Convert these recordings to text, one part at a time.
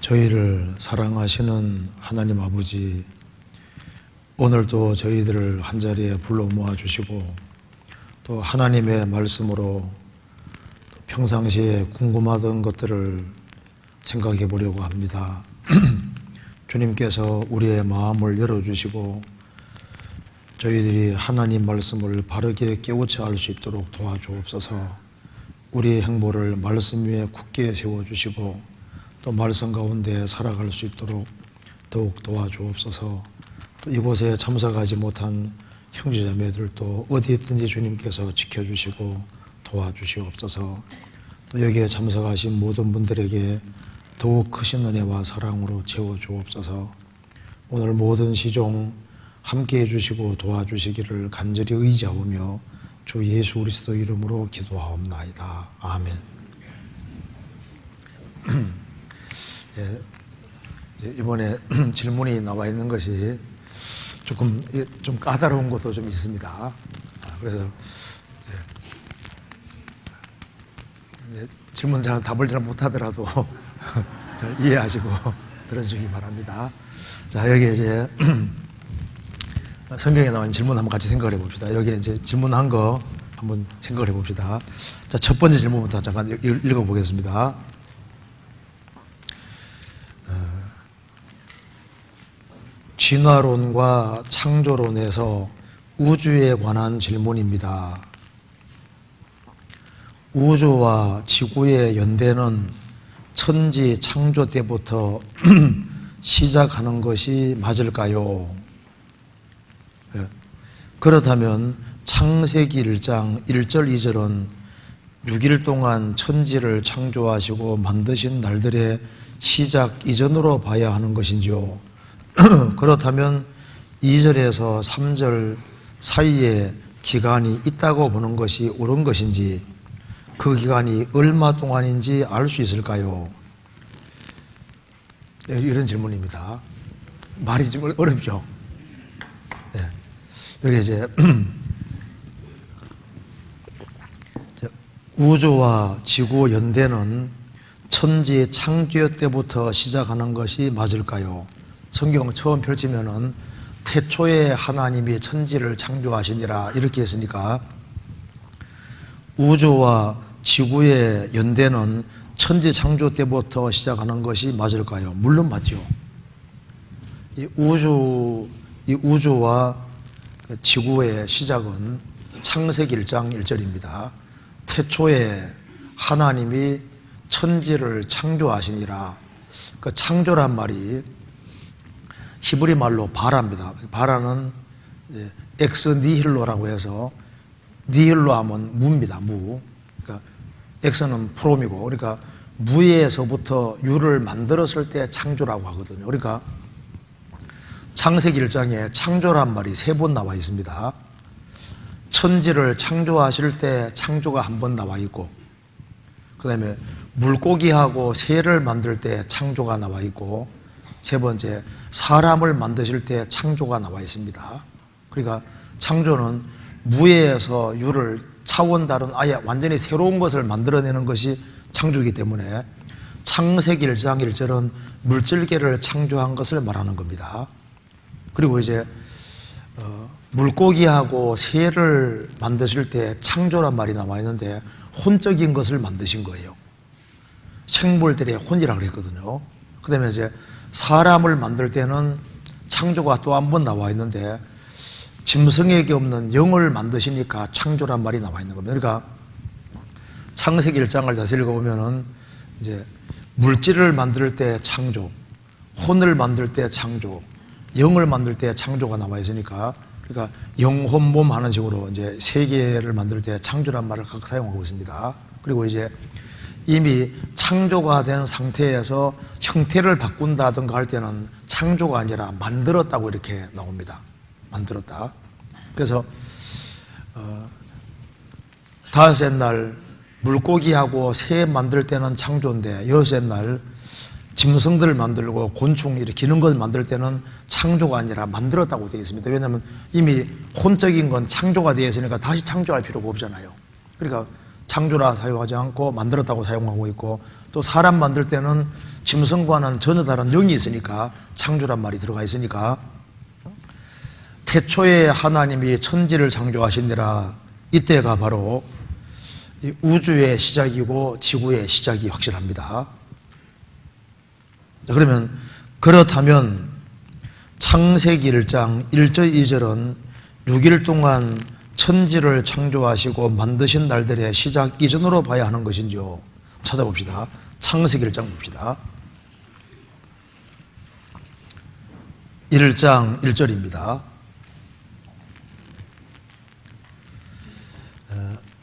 저희를 사랑하시는 하나님 아버지, 오늘도 저희들을 한자리에 불러 모아주시고 또 하나님의 말씀으로 평상시에 궁금하던 것들을 생각해 보려고 합니다. 주님께서 우리의 마음을 열어주시고 저희들이 하나님 말씀을 바르게 깨우쳐 알 수 있도록 도와주옵소서. 우리의 행보를 말씀 위에 굳게 세워주시고 또 말씀 가운데 살아갈 수 있도록 더욱 도와주옵소서. 또 이곳에 참석하지 못한 형제자매들도 어디 있든지 주님께서 지켜주시고 도와주시옵소서. 또 여기에 참석하신 모든 분들에게 더욱 크신 은혜와 사랑으로 채워주옵소서. 오늘 모든 시종 함께해 주시고 도와주시기를 간절히 의지하오며 주 예수 그리스도 이름으로 기도하옵나이다. 아멘. 이번에 질문이 나와 있는 것이 좀 까다로운 것도 좀 있습니다. 그래서 질문 잘 답을 잘 못하더라도 잘 이해하시고 들어주시기 바랍니다. 자, 여기 이제 성경에 나온 질문 한번 같이 생각을 해봅시다. 여기 이제 질문한 거 한번 생각을 해봅시다. 자, 첫 번째 질문부터 잠깐 읽어보겠습니다. 진화론과 창조론에서 우주에 관한 질문입니다. 우주와 지구의 연대는 천지 창조 때부터 시작하는 것이 맞을까요? 그렇다면 창세기 1장 1절 2절은 6일 동안 천지를 창조하시고 만드신 날들의 시작 이전으로 봐야 하는 것인지요? 그렇다면 2절에서 3절 사이에 기간이 있다고 보는 것이 옳은 것인지, 그 기간이 얼마 동안인지 알 수 있을까요? 이런 질문입니다. 말이 좀 어렵죠? 네. 여기 이제 우주와 지구 연대는 천지 창조 때부터 시작하는 것이 맞을까요? 성경 처음 펼치면은 태초에 하나님이 천지를 창조하시니라 이렇게 했으니까 우주와 지구의 연대는 천지 창조 때부터 시작하는 것이 맞을까요? 물론 맞죠. 이 우주와 지구의 시작은 창세기 1장 1절입니다. 태초에 하나님이 천지를 창조하시니라. 그 창조란 말이 히브리 말로 바라입니다. 바라는 엑스 니힐로라고 해서, 니힐로 하면 무입니다. 무. 그러니까 엑스는 프롬이고, 그러니까 무에서부터 유를 만들었을 때 창조라고 하거든요. 그러니까 창세기 1장에 창조란 말이 3번 나와 있습니다. 천지를 창조하실 때 창조가 한 번 나와 있고, 그 다음에 물고기하고 새를 만들 때 창조가 나와 있고, 세 번째 사람을 만드실 때 창조가 나와 있습니다. 그러니까 창조는 무에서 유를 차원 다른 아예 완전히 새로운 것을 만들어내는 것이 창조이기 때문에 창세기 1장 1절은 물질계를 창조한 것을 말하는 겁니다. 그리고 이제 물고기하고 새를 만드실 때 창조란 말이 나와 있는데 혼적인 것을 만드신 거예요. 생물들의 혼이라고 그랬거든요. 그 다음에 이제 사람을 만들 때는 창조가 또 한 번 나와 있는데 짐승에게 없는 영을 만드시니까 창조란 말이 나와 있는 겁니다. 그러니까 창세기 1장을 다시 읽어보면은 이제 물질을 만들 때 창조, 혼을 만들 때 창조, 영을 만들 때 창조가 나와 있으니까, 그러니까 영혼몸 하는 식으로 이제 세계를 만들 때 창조란 말을 각각 사용하고 있습니다. 그리고 이제 이미 창조가 된 상태에서 형태를 바꾼다든가 할 때는 창조가 아니라 만들었다고 이렇게 나옵니다. 만들었다. 그래서 다섯째 날 물고기하고 새 만들 때는 창조인데, 여섯째 날 짐승들을 만들고 곤충 이렇게 기는 걸 만들 때는 창조가 아니라 만들었다고 되어 있습니다. 왜냐하면 이미 혼적인 건 창조가 되어 있으니까 다시 창조할 필요가 없잖아요. 그러니까 창조라 사용하지 않고 만들었다고 사용하고 있고, 또 사람 만들 때는 짐승과는 전혀 다른 영이 있으니까 창조란 말이 들어가 있으니까, 태초에 하나님이 천지를 창조하시니라, 이때가 바로 우주의 시작이고 지구의 시작이 확실합니다. 그러면 그렇다면 창세기 1장 1절 2절은 6일 동안 천지를 창조하시고 만드신 날들의 시작 이전으로 봐야 하는 것인지요? 찾아봅시다. 창세기 1장 봅시다. 1장 1절입니다.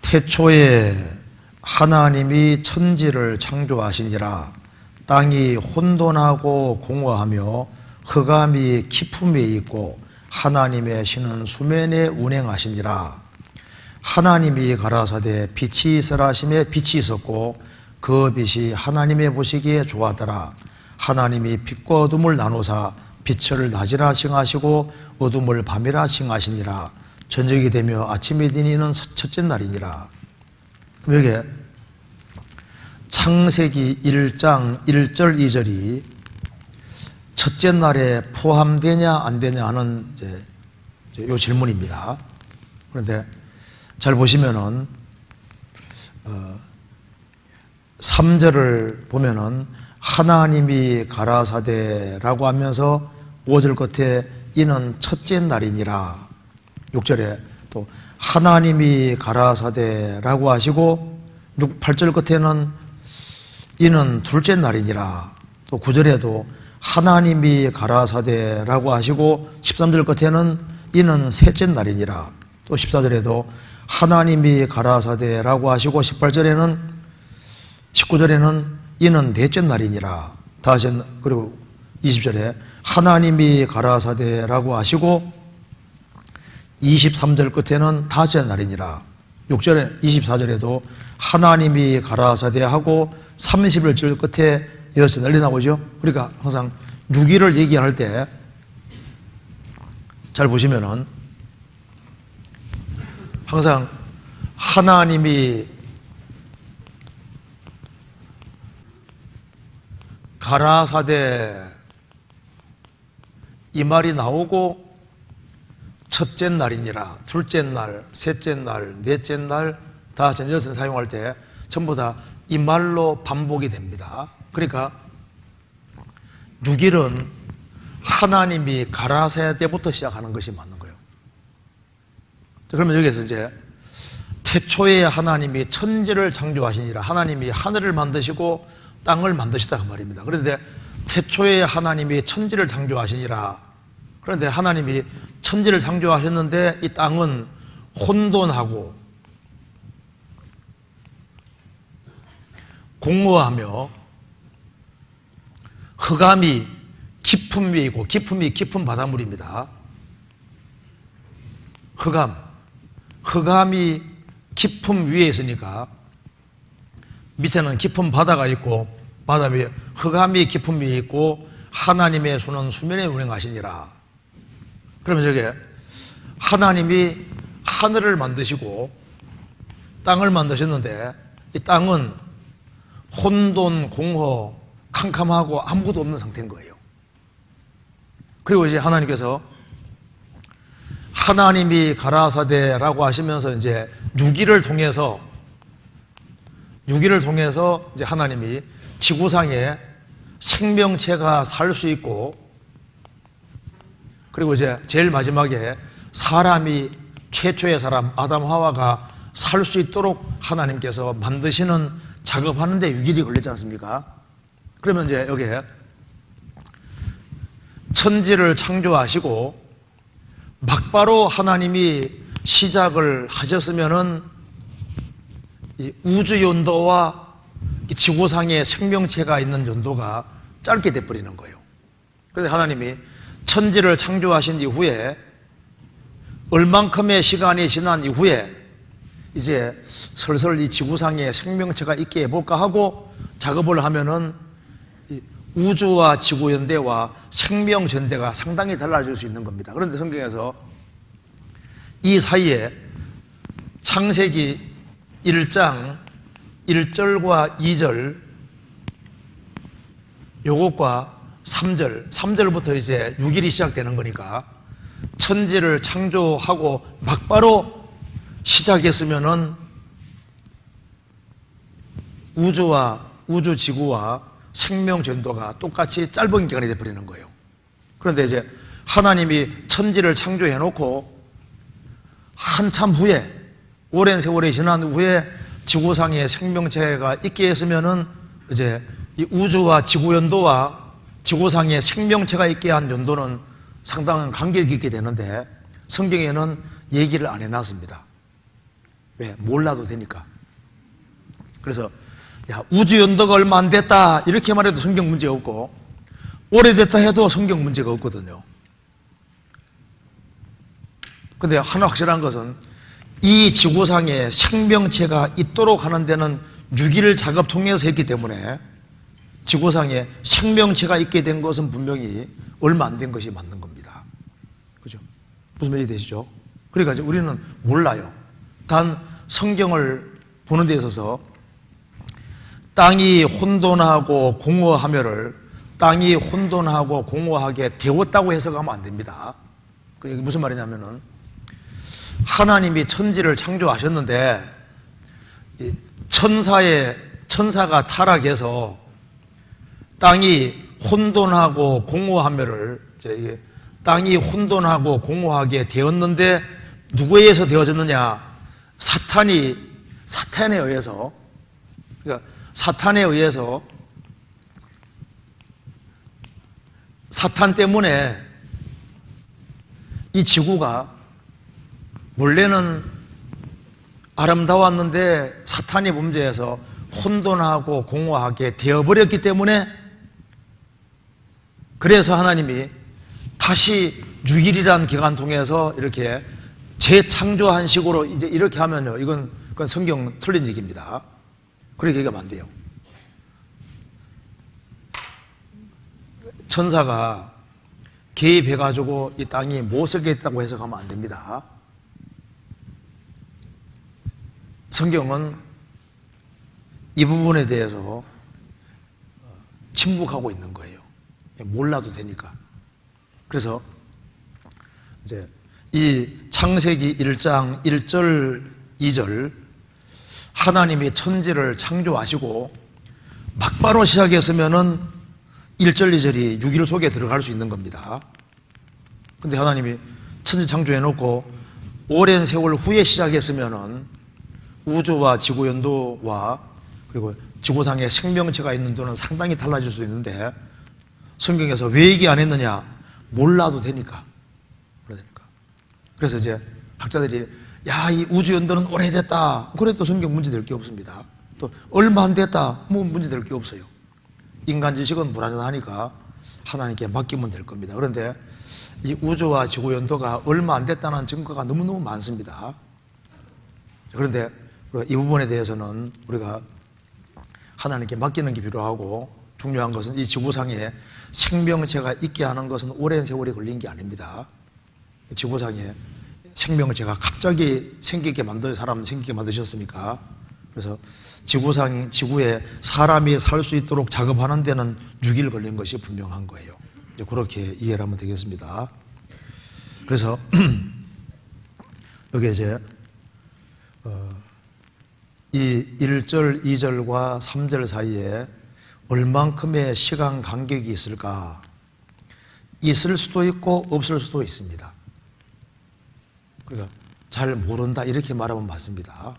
태초에 하나님이 천지를 창조하시니라. 땅이 혼돈하고 공허하며 흑암이 깊음에 있고 하나님의 신은 수면에 운행하시니라. 하나님이 가라사대 빛이 있으라 하시매 빛이 있었고 그 빛이 하나님의 보시기에 좋았더라. 하나님이 빛과 어둠을 나누사 빛을 낮이라 칭하시고 어둠을 밤이라 칭하시니라. 저녁이 되며 아침이 되니는 첫째 날이니라. 그럼 여기 창세기 1장 1절 2절이 첫째 날에 포함되냐 안 되냐 하는 이 질문입니다. 그런데 잘 보시면은 3절을 보면은 하나님이 가라사대라고 하면서 5절 끝에 이는 첫째 날이니라. 6절에 또 하나님이 가라사대라고 하시고 8절 끝에는 이는 둘째 날이니라. 또 9절에도 하나님이 가라사대라고 하시고 13절 끝에는 이는 셋째 날이니라. 또 14절에도 하나님이 가라사대라고 하시고 18절에는 19절에는 이는 넷째 날이니라. 다시 그리고 20절에 하나님이 가라사대라고 하시고 23절 끝에는 다섯째 날이니라. 6절에 24절에도 하나님이 가라사대하고 31절 끝에 여섯째 날이 나오죠. 그러니까 항상 6일을 얘기할 때 잘 보시면은 항상 하나님이 가라사대 이 말이 나오고 첫째 날이니라, 둘째 날, 셋째 날, 넷째 날, 다섯째 날, 여섯째 날 사용할 때 전부 다 이 말로 반복이 됩니다. 그러니까 6일은 하나님이 가라사대부터 시작하는 것이 맞는 거예요. 그러면 여기서 이제 태초에 하나님이 천지를 창조하시니라, 하나님이 하늘을 만드시고 땅을 만드시다 그 말입니다. 그런데 태초에 하나님이 천지를 창조하시니라. 그런데 하나님이 천지를 창조하셨는데 이 땅은 혼돈하고 공허하며 흑암이 깊은 위에 있고, 깊음이 깊은 바닷물입니다. 흑암이 깊은 위에 있으니까 밑에는 깊은 바다가 있고 바다 위에 흑암이 깊은 위에 있고 하나님의 손은 수면에 운행하시니라. 그러면 저게 하나님이 하늘을 만드시고 땅을 만드셨는데 이 땅은 혼돈, 공허, 캄캄하고 아무것도 없는 상태인 거예요. 그리고 이제 하나님께서 하나님이 가라사대라고 하시면서 이제 6일을 통해서 이제 하나님이 지구상에 생명체가 살 수 있고, 그리고 이제 제일 마지막에 사람이, 최초의 사람 아담 하와가 살 수 있도록 하나님께서 만드시는 작업하는데 6일이 걸리지 않습니까? 그러면 이제 여기에 천지를 창조하시고 막바로 하나님이 시작을 하셨으면은 이 우주 연도와 지구상에 생명체가 있는 연도가 짧게 돼버리는 거예요. 그런데 하나님이 천지를 창조하신 이후에 얼만큼의 시간이 지난 이후에 이제 슬슬 이 지구상에 생명체가 있게 해볼까 하고 작업을 하면은 우주와 지구 연대와 생명 전대가 상당히 달라질 수 있는 겁니다. 그런데 성경에서 이 사이에 창세기 1장 1절과 2절 요것과 3절부터 이제 6일이 시작되는 거니까 천지를 창조하고 막바로 시작했으면은 우주 지구와 생명 전도가 똑같이 짧은 기간이 되어버리는 거예요. 그런데 이제 하나님이 천지를 창조해 놓고 한참 후에, 오랜 세월이 지난 후에 지구상에 생명체가 있게 했으면은 이제 이 우주와 지구 연도와 지구상에 생명체가 있게 한 연도는 상당한 간격이 있게 되는데 성경에는 얘기를 안 해놨습니다. 왜? 몰라도 되니까. 그래서 야, 우주 연도가 얼마 안 됐다 이렇게 말해도 성경 문제 없고 오래됐다 해도 성경 문제가 없거든요. 근데 하나 확실한 것은 이 지구상에 생명체가 있도록 하는 데는 6일 작업 통해서 했기 때문에 지구상에 생명체가 있게 된 것은 분명히 얼마 안 된 것이 맞는 겁니다. 그죠? 무슨 말이 되시죠? 그러니까 이제 우리는 몰라요. 단 성경을 보는 데 있어서 땅이 혼돈하고 공허하며를 땅이 혼돈하고 공허하게 되었다고 해석하면 안 됩니다. 이게 무슨 말이냐면은 하나님이 천지를 창조하셨는데 천사가 타락해서 땅이 혼돈하고 공허하며를 땅이 혼돈하고 공허하게 되었는데 누구에 의해서 되어졌느냐? 사탄에 의해서, 그러니까 사탄에 의해서, 사탄 때문에 이 지구가 원래는 아름다웠는데 사탄이 범죄해서 혼돈하고 공허하게 되어버렸기 때문에, 그래서 하나님이 다시 6일이라는 기간 통해서 이렇게 재창조한 식으로 이제 이렇게 하면요, 그건 성경 틀린 얘기입니다. 그렇게 얘기하면 안 돼요. 천사가 개입해가지고 이 땅이 못 살게 했다고 해석하면 안 됩니다. 성경은 이 부분에 대해서 침묵하고 있는 거예요. 몰라도 되니까. 그래서 이제 이 창세기 1장 1절 2절 하나님이 천지를 창조하시고 막바로 시작했으면은 1절 2절이 6일 속에 들어갈 수 있는 겁니다. 근데 하나님이 천지 창조해 놓고 오랜 세월 후에 시작했으면은 우주와 지구 연도와 그리고 지구상에 생명체가 있는 도는 상당히 달라질 수도 있는데 성경에서 왜 얘기 안 했느냐? 몰라도 되니까. 그래서 이제 학자들이 야, 이 우주 연도는 오래됐다. 그래도 성경 문제될 게 없습니다. 또 얼마 안 됐다. 뭐 문제될 게 없어요. 인간 지식은 불완전하니까 하나님께 맡기면 될 겁니다. 그런데 이 우주와 지구 연도가 얼마 안 됐다는 증거가 너무너무 많습니다. 그런데 이 부분에 대해서는 우리가 하나님께 맡기는 게 필요하고, 중요한 것은 이 지구상에 생명체가 있게 하는 것은 오랜 세월이 걸린 게 아닙니다. 지구상에 생명체가 갑자기 사람 생기게 만드셨으니까. 그래서 지구에 사람이 살 수 있도록 작업하는 데는 6일 걸린 것이 분명한 거예요. 이제 그렇게 이해를 하면 되겠습니다. 그래서 여기 이제 이 1절, 2절과 3절 사이에 얼만큼의 시간 간격이 있을까? 있을 수도 있고 없을 수도 있습니다. 그러니까 잘 모른다 이렇게 말하면 맞습니다.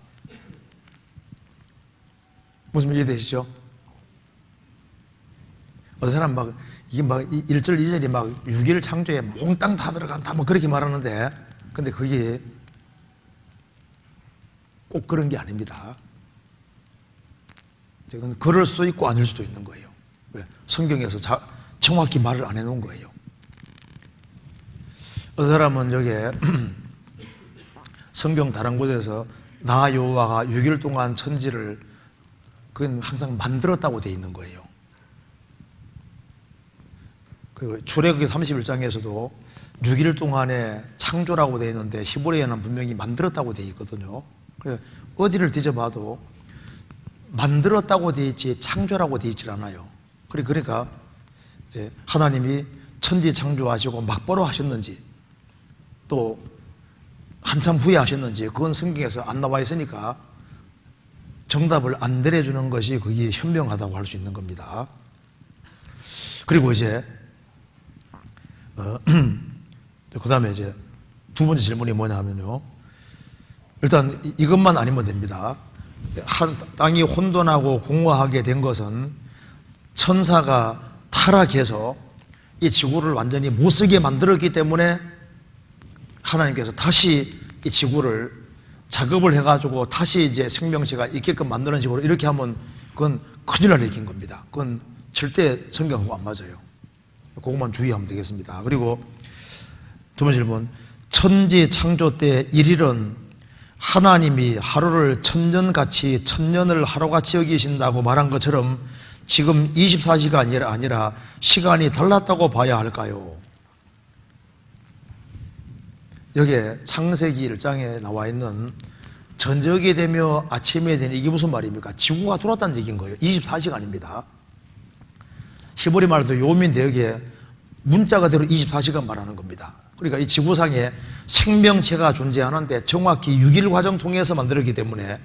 무슨 말 이해되시죠? 어떤 사람 이게 1절, 2절이 6일 창조에 몽땅 다 들어간다 그렇게 말하는데, 근데 그게 꼭 그런 게 아닙니다. 그럴 수도 있고 아닐 수도 있는 거예요. 왜? 성경에서 정확히 말을 안 해놓은 거예요. 어떤 사람은 여기에 성경 다른 곳에서 나 여호와가 6일 동안 천지를 그건 항상 만들었다고 되어 있는 거예요. 그리고 출애굽기 31장에서도 6일 동안에 창조라고 되어 있는데 히브리어는 분명히 만들었다고 되어 있거든요. 어디를 뒤져봐도 만들었다고 돼 있지 창조라고 돼 있질 않아요. 그러니까 이제 하나님이 천지 창조하시고 막바로 하셨는지 또 한참 후에 하셨는지 그건 성경에서 안 나와 있으니까 정답을 안 내려주는 것이 그게 현명하다고 할 수 있는 겁니다. 그리고 이제 그 다음에 이제 두 번째 질문이 뭐냐 하면요, 일단 이것만 아니면 됩니다. 땅이 혼돈하고 공허하게 된 것은 천사가 타락해서 이 지구를 완전히 못쓰게 만들었기 때문에 하나님께서 다시 이 지구를 작업을 해가지고 다시 이제 생명체가 있게끔 만드는 식으로 이렇게 하면 그건 큰일 날 얘기인 겁니다. 그건 절대 성경하고 안 맞아요. 그것만 주의하면 되겠습니다. 그리고 두 번째 질문, 천지 창조 때 일일은 하나님이 하루를 천년같이 천년을 하루같이 여기신다고 말한 것처럼 지금 24시간이 아니라 시간이 달랐다고 봐야 할까요? 여기에 창세기 1장에 나와 있는 저녁이 되며 아침이 되니 이게 무슨 말입니까? 지구가 돌았다는 얘기인 거예요. 24시간입니다. 히브리 말도 요민 대역에 문자 그대로 24시간 말하는 겁니다. 그러니까 이 지구상에 생명체가 존재하는데 정확히 6일 과정 통해서 만들었기 때문에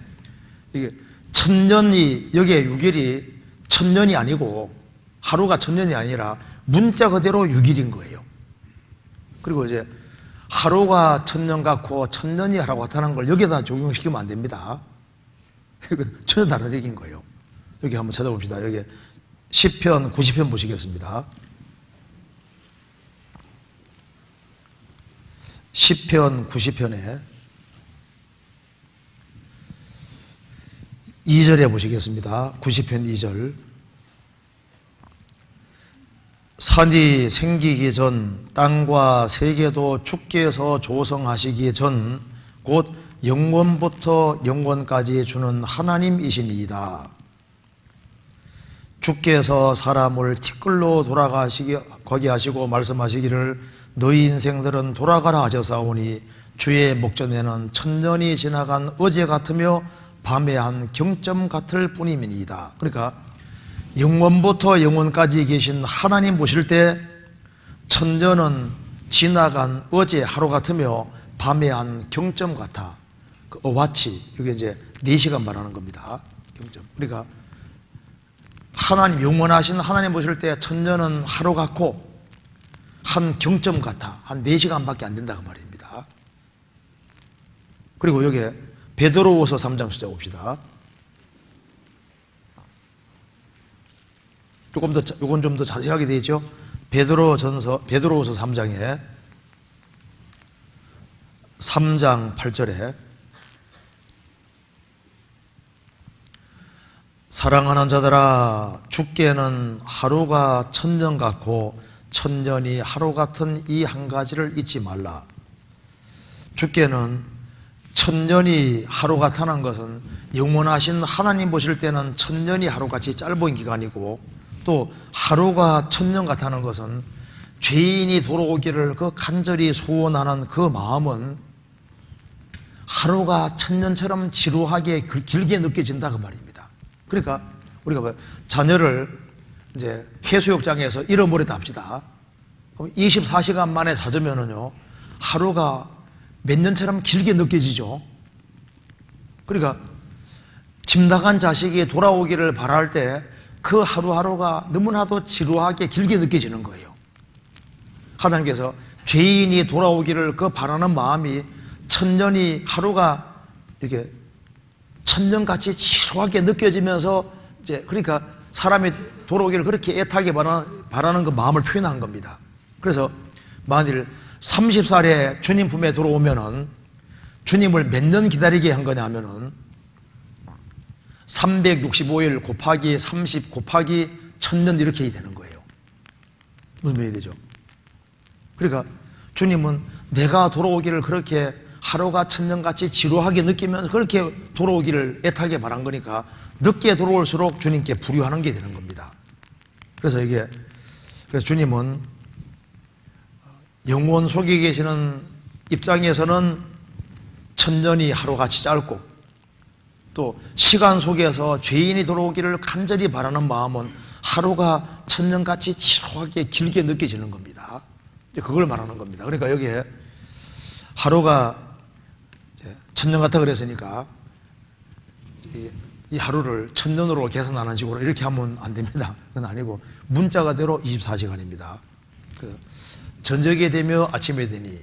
이게 천년이, 여기에 6일이 천년이 아니고 하루가 천년이 아니라 문자 그대로 6일인 거예요. 그리고 이제 하루가 천년 같고 천년이 하루가 같다는 걸 여기다 적용시키면 안 됩니다. 전혀 다른 얘기인 거예요. 여기 한번 찾아봅시다. 여기 시편 90편 보시겠습니다. 시편 90편에 2절에 보시겠습니다. 90편 2절. 산이 생기기 전 땅과 세계도 주께서 조성하시기 전 곧 영원부터 영원까지 주는 하나님이시니이다. 주께서 사람을 티끌로 돌아가게 하시고 말씀하시기를 너희 인생들은 돌아가라 하셨사오니 주의 목전에는 천년이 지나간 어제 같으며 밤의 한 경점 같을 뿐임이니이다. 그러니까 영원부터 영원까지 계신 하나님 보실 때 천년은 지나간 어제 하루 같으며 밤의 한 경점 같아. 그 어와치, 이게 이제 4시간 말하는 겁니다. 경점. 그러니까 하나님, 영원하신 하나님 보실 때 천년은 하루 같고 한 경점 같아. 한 4시간밖에 안 된다 그 말입니다. 그리고 여기에 베드로후서 3장 찾아봅시다. 이건 좀 더 자세하게 되어 있죠. 베드로후서 3장에 3장 8절에 사랑하는 자들아 주께는 하루가 천년 같고 천년이 하루 같은 이 한 가지를 잊지 말라. 주께는 천년이 하루 같다는 것은 영원하신 하나님 보실 때는 천년이 하루같이 짧은 기간이고 또 하루가 천년 같다는 것은 죄인이 돌아오기를 그 간절히 소원하는 그 마음은 하루가 천년처럼 지루하게 길게 느껴진다 그 말입니다. 그러니까 우리가 자녀를 이제 해수욕장에서 잃어버렸다 합시다. 그럼 24시간 만에 찾으면은요 하루가 몇 년처럼 길게 느껴지죠. 그러니까 집 나간 자식이 돌아오기를 바랄 때 그 하루하루가 너무나도 지루하게 길게 느껴지는 거예요. 하나님께서 죄인이 돌아오기를 그 바라는 마음이 천년이 하루가 이렇게 천년같이 지루하게 느껴지면서 이제 그러니까 사람이 돌아오기를 그렇게 애타게 바라는 그 마음을 표현한 겁니다. 그래서 만일 30살에 주님 품에 들어오면은 주님을 몇 년 기다리게 한 거냐 하면은 365일 곱하기 30 곱하기 1000년 이렇게 되는 거예요. 무슨 말이 되죠? 그러니까 주님은 내가 돌아오기를 그렇게 하루가 천년같이 지루하게 느끼면서 그렇게 돌아오기를 애타게 바란 거니까 늦게 돌아올수록 주님께 불효하는 게 되는 겁니다. 그래서 주님은 영원 속에 계시는 입장에서는 천년이 하루같이 짧고 또 시간 속에서 죄인이 돌아오기를 간절히 바라는 마음은 하루가 천년같이 지루하게 길게 느껴지는 겁니다. 이제 그걸 말하는 겁니다. 그러니까 여기에 하루가 천년 같다 그랬으니까 이 하루를 천년으로 계산하는 식으로 이렇게 하면 안 됩니다. 그건 아니고 문자 그대로 24시간입니다. 저녁에 되며 아침에 되니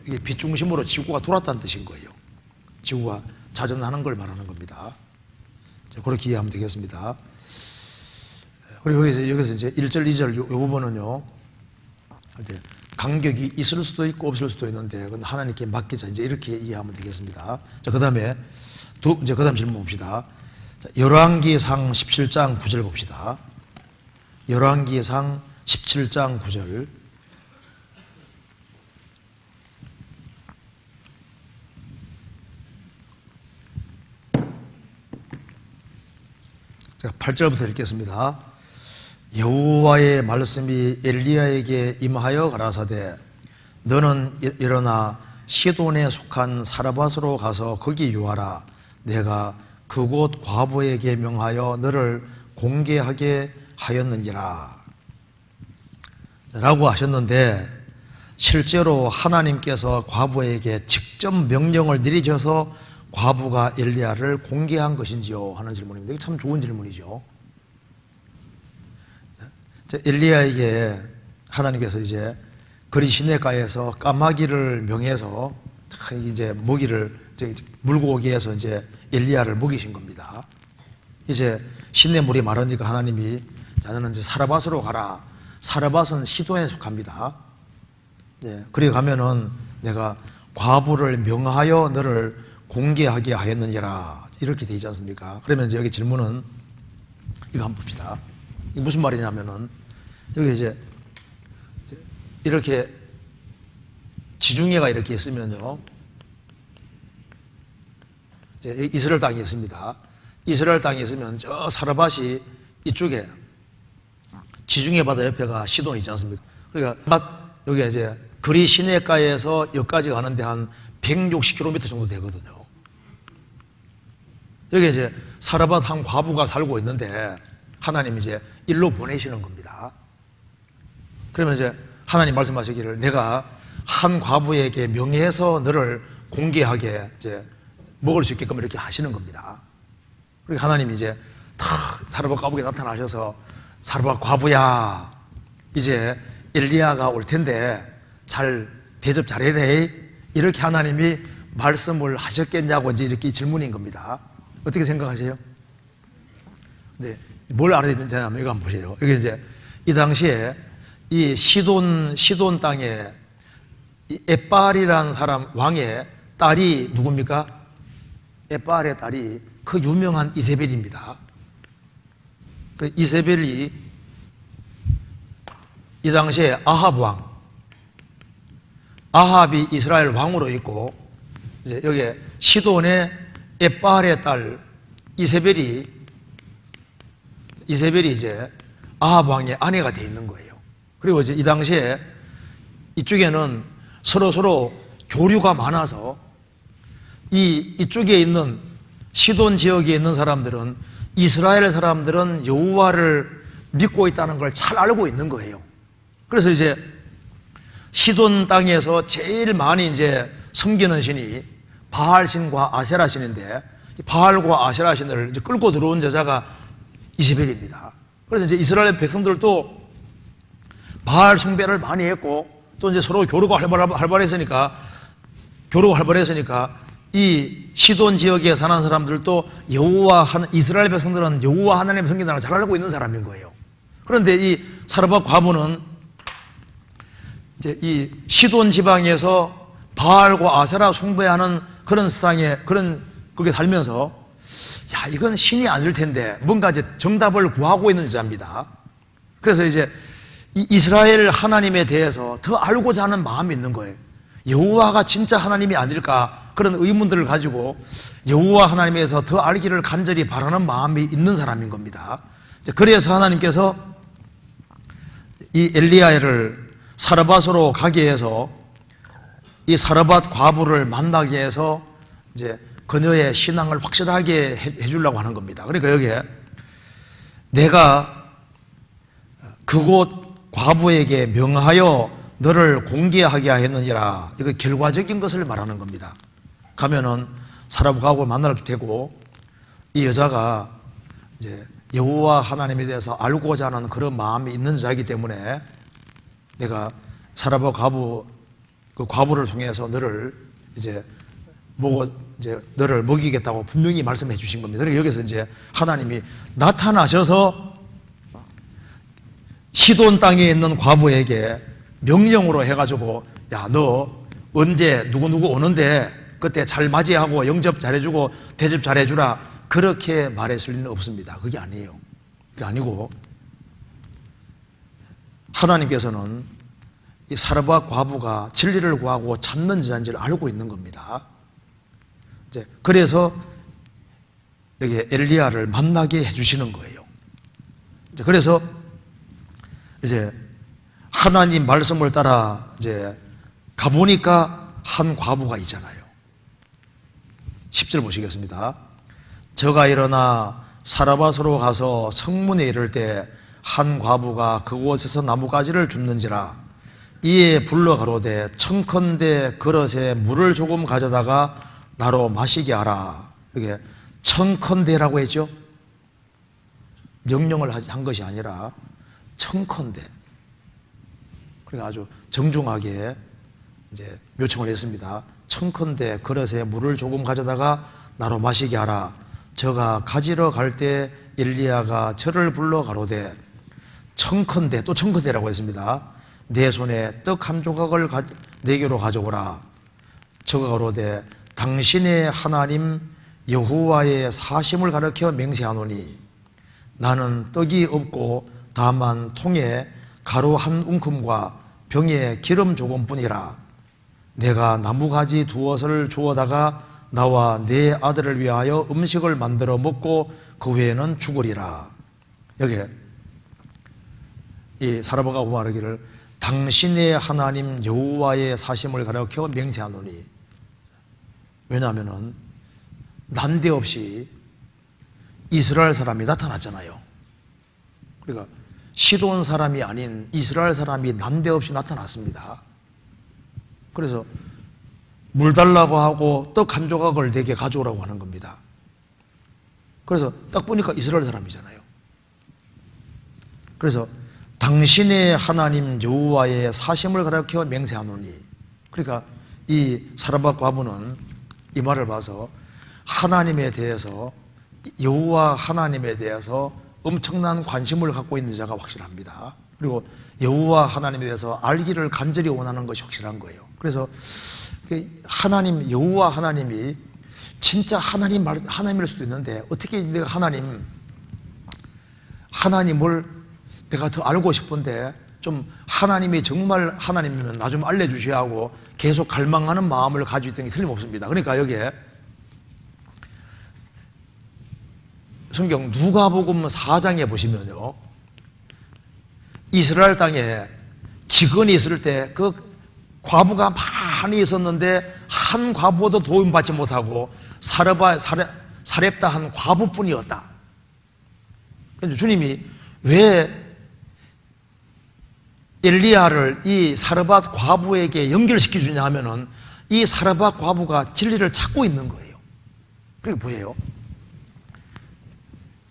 이게 빛 중심으로 지구가 돌았다는 뜻인 거예요. 지구가 자전하는 걸 말하는 겁니다. 그렇게 이해하면 되겠습니다. 그리고 여기서 이제 1절, 2절 요 부분은요, 간격이 있을 수도 있고 없을 수도 있는데, 그건 하나님께 맡기자. 이제 이렇게 이해하면 되겠습니다. 자, 그 다음에, 그 다음 질문 봅시다. 열왕기상 17장 9절 봅시다. 열왕기상 17장 9절. 제가 8절부터 읽겠습니다. 여호와의 말씀이 엘리야에게 임하여 가라사대 너는 일어나 시돈에 속한 사르밧으로 가서 거기 유하라. 내가 그곳 과부에게 명하여 너를 공개하게 하였느니라 라고 하셨는데, 실제로 하나님께서 과부에게 직접 명령을 내리셔서 과부가 엘리야를 공개한 것인지요? 하는 질문입니다. 이게 참 좋은 질문이죠. 엘리야에게 하나님께서 이제 거리 시내가에서 까마귀를 명해서 이제 먹이를 물고 오게 해서 이제 엘리야를 먹이신 겁니다. 이제 시내물이 마르니까 하나님이 너는 이제 사르밧으로 가라. 사르밧은 시돈에 속합니다. 그래 가면은 내가 과부를 명하여 너를 공개하게 하였느니라 이렇게 되지 않습니까? 그러면 이제 여기 질문은 이거 한번 봅시다. 이게 무슨 말이냐면은 여기 이제 이렇게 지중해가 이렇게 있으면요, 이제 이스라엘 땅이 있습니다. 이스라엘 땅이 있으면 저 사르밧이 이쪽에 지중해 바다 옆에가 시돈이 있지 않습니까? 그러니까 여기 이제 그리 시내가에서 여기까지 가는데 한 160km 정도 되거든요. 여기 이제 사르밧 한 과부가 살고 있는데 하나님이 이제 일로 보내시는 겁니다. 그러면 이제 하나님 말씀하시기를 내가 한 과부에게 명해서 너를 공개하게 이제 먹을 수 있게끔 이렇게 하시는 겁니다. 그리고 하나님이 이제 탁 사르밧 과부에 나타나셔서 사르밧 과부야, 이제 엘리야가 올 텐데 잘 대접 잘해래. 이렇게 하나님이 말씀을 하셨겠냐고 이제 이렇게 질문인 겁니다. 어떻게 생각하세요? 네, 뭘 알아야 되냐면 이거 한번 보세요. 여기 이제 이 당시에 이 시돈 땅에 이 에빨이라는 사람 왕의 딸이 누굽니까? 에빨의 딸이 그 유명한 이세벨입니다. 그 이세벨이 이 당시에 아합 왕, 아합이 이스라엘 왕으로 있고, 이제 여기 시돈의 에빨의 딸 이세벨이 이제 아합 왕의 아내가 돼 있는 거예요. 그리고 이제 이 당시에 이쪽에는 서로 교류가 많아서 이쪽에 있는 시돈 지역에 있는 사람들은 이스라엘 사람들은 여호와를 믿고 있다는 걸 잘 알고 있는 거예요. 그래서 이제 시돈 땅에서 제일 많이 이제 섬기는 신이 바알 신과 아세라 신인데, 바알과 아세라 신을 이제 끌고 들어온 여자가 이세벨입니다. 그래서 이제 이스라엘 백성들도 바알 숭배를 많이 했고, 또 이제 서로 교류가 활발했으니까 이 시돈 지역에 사는 사람들도 이스라엘 백성들은 여호와 하나님의 섬긴다는 걸 잘 알고 있는 사람인 거예요. 그런데 이 사르밧 과부는 이제 이 시돈 지방에서 바알과 아세라 숭배하는 그런 세상에 그게 살면서, 야, 이건 신이 아닐 텐데 뭔가 이제 정답을 구하고 있는 여자입니다. 그래서 이제 이 이스라엘 하나님에 대해서 더 알고자 하는 마음이 있는 거예요. 여호와가 진짜 하나님이 아닐까, 그런 의문들을 가지고 여호와 하나님에서 더 알기를 간절히 바라는 마음이 있는 사람인 겁니다. 그래서 하나님께서 이 엘리야를 사르밧으로 가게 해서 이 사르밧 과부를 만나게 해서 이제 그녀의 신앙을 확실하게 해주려고 하는 겁니다. 그러니까 여기에 내가 그곳 과부에게 명하여 너를 공개하게 하였느니라. 이거 결과적인 것을 말하는 겁니다. 가면은 사람 과부를 만나게 되고 이 여자가 이제 여호와 하나님에 대해서 알고자 하는 그런 마음이 있는 자이기 때문에 내가 사라바 과부 그 과부를 통해서 너를 이제 너를 먹이겠다고 분명히 말씀해 주신 겁니다. 그리고 여기서 이제 하나님이 나타나셔서 시돈 땅에 있는 과부에게 명령으로 해가지고 야, 너 언제 누구누구 오는데 그때 잘 맞이하고 영접 잘해주고 대접 잘해주라 그렇게 말했을 리는 없습니다. 그게 아니에요. 그게 아니고 하나님께서는 이 사르밧 과부가 진리를 구하고 찾는 자인지를 알고 있는 겁니다. 이제 그래서 여기 엘리야를 만나게 해주시는 거예요. 그래서 이제 하나님 말씀을 따라 이제 가보니까 한 과부가 있잖아요. 10절 보시겠습니다. 저가 일어나 사르밧으로 가서 성문에 이를 때 한 과부가 그곳에서 나뭇가지를 줍는지라. 이에 불러 가로되 청컨대 그릇에 물을 조금 가져다가 나로 마시게 하라. 이게 청컨대라고 했죠. 명령을 한 것이 아니라 청컨대. 그러니까 아주 정중하게 이제 요청을 했습니다. 청컨대 그릇에 물을 조금 가져다가 나로 마시게 하라. 저가 가지러 갈 때 엘리야가 저를 불러 가로되 청컨대, 또 청컨대라고 했습니다. 내 손에 떡 한 조각을 내게로 가져오라. 저가 가로되 당신의 하나님 여호와의 사심을 가르쳐 맹세하노니 나는 떡이 없고 다만 통에 가루 한 움큼과 병에 기름 조금뿐이라. 내가 나무가지 두엇을 주워다가 나와 내 아들을 위하여 음식을 만들어 먹고 그 후에는 죽으리라. 여기에 이 사르밧가 말하기를 당신의 하나님 여호와의 사심을 가르쳐 맹세하노니. 왜냐하면은 난데없이 이스라엘 사람이 나타났잖아요. 그러니까 시돈 사람이 아닌 이스라엘 사람이 난데없이 나타났습니다. 그래서 물 달라고 하고 떡 한 조각을 내게 가져오라고 하는 겁니다. 그래서 딱 보니까 이스라엘 사람이잖아요. 그래서 당신의 하나님 여호와의 사심을 가르쳐 맹세하노니. 그러니까 이 사르밧 과부는 이 말을 봐서 하나님에 대해서 여호와 하나님에 대해서 엄청난 관심을 갖고 있는 자가 확실합니다. 그리고 여호와 하나님에 대해서 알기를 간절히 원하는 것이 확실한 거예요. 그래서 하나님 여호와 하나님이 진짜 하나님일 수도 있는데 어떻게 내가 하나님을 내가 더 알고 싶은데 좀 하나님이 정말 하나님이면 나 좀 알려주셔야 하고 계속 갈망하는 마음을 가지고 있던 게 틀림없습니다. 그러니까 여기에 성경 누가복음 4장에 보시면요, 이스라엘 땅에 기근이 있을 때 그 과부가 많이 있었는데 한 과부도 도움받지 못하고 사렙다 한 과부뿐이었다. 그런데 주님이 왜 엘리야를 이 사르밧 과부에게 연결시켜 주냐 하면은 이 사르밧 과부가 진리를 찾고 있는 거예요. 그게 뭐예요?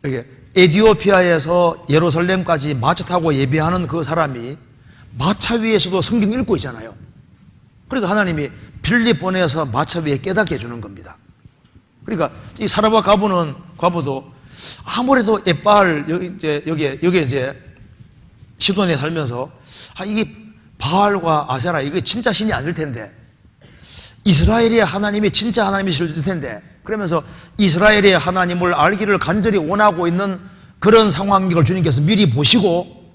이게 에티오피아에서 예루살렘까지 마차 타고 예배하는 그 사람이 마차 위에서도 성경 읽고 있잖아요. 그러니까 하나님이 빌립 보내서 마차 위에 깨닫게 해주는 겁니다. 그러니까 이 사르밧 과부도 아무래도 에발 여기 이제 시돈에 살면서 이게 바알과 아세라 이게 진짜 신이 아닐 텐데 이스라엘의 하나님이 진짜 하나님이실 텐데 그러면서 이스라엘의 하나님을 알기를 간절히 원하고 있는 그런 상황을 주님께서 미리 보시고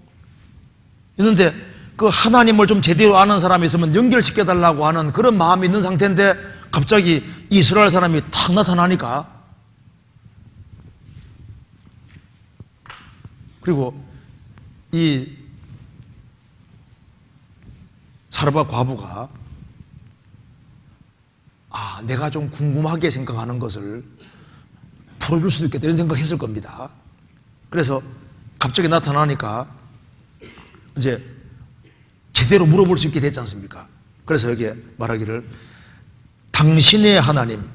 있는데 그 하나님을 좀 제대로 아는 사람이 있으면 연결시켜달라고 하는 그런 마음이 있는 상태인데 갑자기 이스라엘 사람이 탁 나타나니까 그리고 이 사르밧 과부가 내가 좀 궁금하게 생각하는 것을 풀어줄 수도 있겠다 이런 생각했을 겁니다. 그래서 갑자기 나타나니까 이제 제대로 물어볼 수 있게 됐지 않습니까? 그래서 여기에 말하기를 당신의 하나님,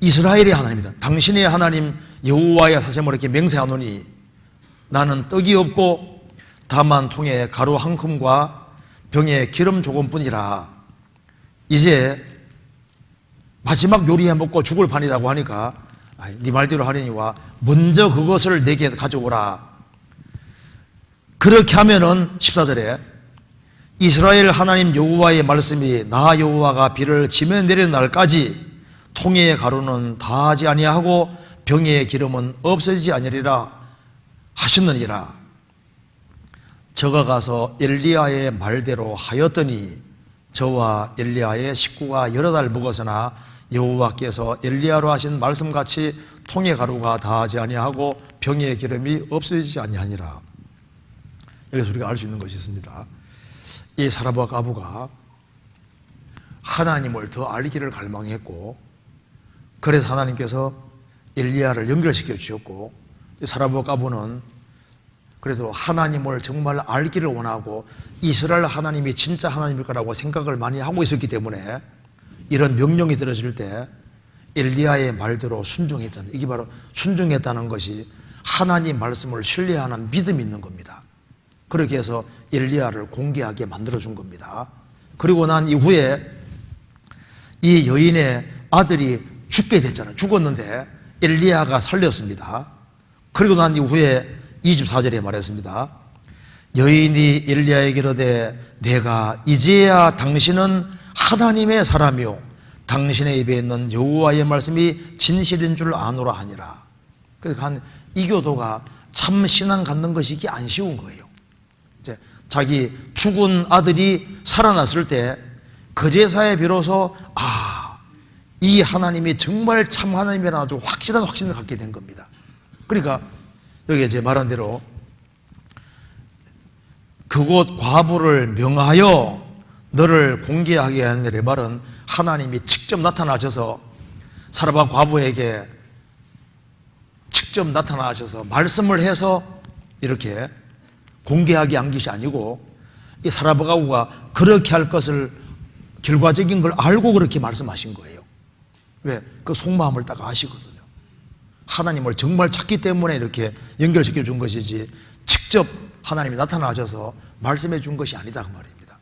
이스라엘의 하나님이다. 당신의 하나님 여호와의 사셈을 이렇게 맹세하노니 나는 떡이 없고 다만 통에 가루 한 큼과 병에 기름 조금뿐이라. 이제 마지막 요리해 먹고 죽을 판이라고 하니까 네 말대로 하려니와 먼저 그것을 내게 가져오라. 그렇게 하면은 14절에 이스라엘 하나님 여호와의 말씀이 나 여호와가 비를 지며 내리는 날까지 통의 가루는 다하지 아니하고 병의 기름은 없어지지 아니하리라 하셨느니라. 저가 가서 엘리야의 말대로 하였더니 저와 엘리야의 식구가 여러 달 먹었으나 여호와께서 엘리야로 하신 말씀같이 통의 가루가 다하지 아니하고 병의 기름이 없어지지 아니하니라. 여기서 우리가 알 수 있는 것이 있습니다. 이 사라와 가부가 하나님을 더 알기를 갈망했고, 그래서 하나님께서 엘리야를 연결시켜 주셨고, 사라와 가부는 그래도 하나님을 정말 알기를 원하고 이스라엘 하나님이 진짜 하나님일 거라고 생각을 많이 하고 있었기 때문에 이런 명령이 들어질 때 엘리야의 말대로 순종했잖아요. 이게 바로 순종했다는 것이 하나님 말씀을 신뢰하는 믿음이 있는 겁니다. 그렇게 해서 엘리야를 공개하게 만들어준 겁니다. 그리고 난 이후에 이 여인의 아들이 죽게 됐잖아요. 죽었는데 엘리야가 살렸습니다. 그리고 난 이후에 24절에 말했습니다. 여인이 엘리야에게 이르되 내가 이제야 당신은 하나님의 사람이요 당신의 입에 있는 여호와의 말씀이 진실인 줄 아노라 하니라. 그러니까 이 교도가 참 신앙 갖는 것이 이게 안 쉬운 거예요. 이제 자기 죽은 아들이 살아났을 때 그제사에 비로소 이 하나님이 정말 참 하나님이라는 아주 확실한 확신을 갖게 된 겁니다. 그러니까 여기 제 말한 대로 그곳 과부를 명하여 너를 공개하게 하는 내 말은 하나님이 직접 나타나셔서 사라바 과부에게 직접 나타나셔서 말씀을 해서 이렇게 공개하게 한 것이 아니고 이 사라바 과부가 그렇게 할 것을 결과적인 걸 알고 그렇게 말씀하신 거예요. 왜? 그 속마음을 딱 아시거든요. 하나님을 정말 찾기 때문에 이렇게 연결시켜 준 것이지 직접 하나님이 나타나셔서 말씀해 준 것이 아니다 그 말입니다.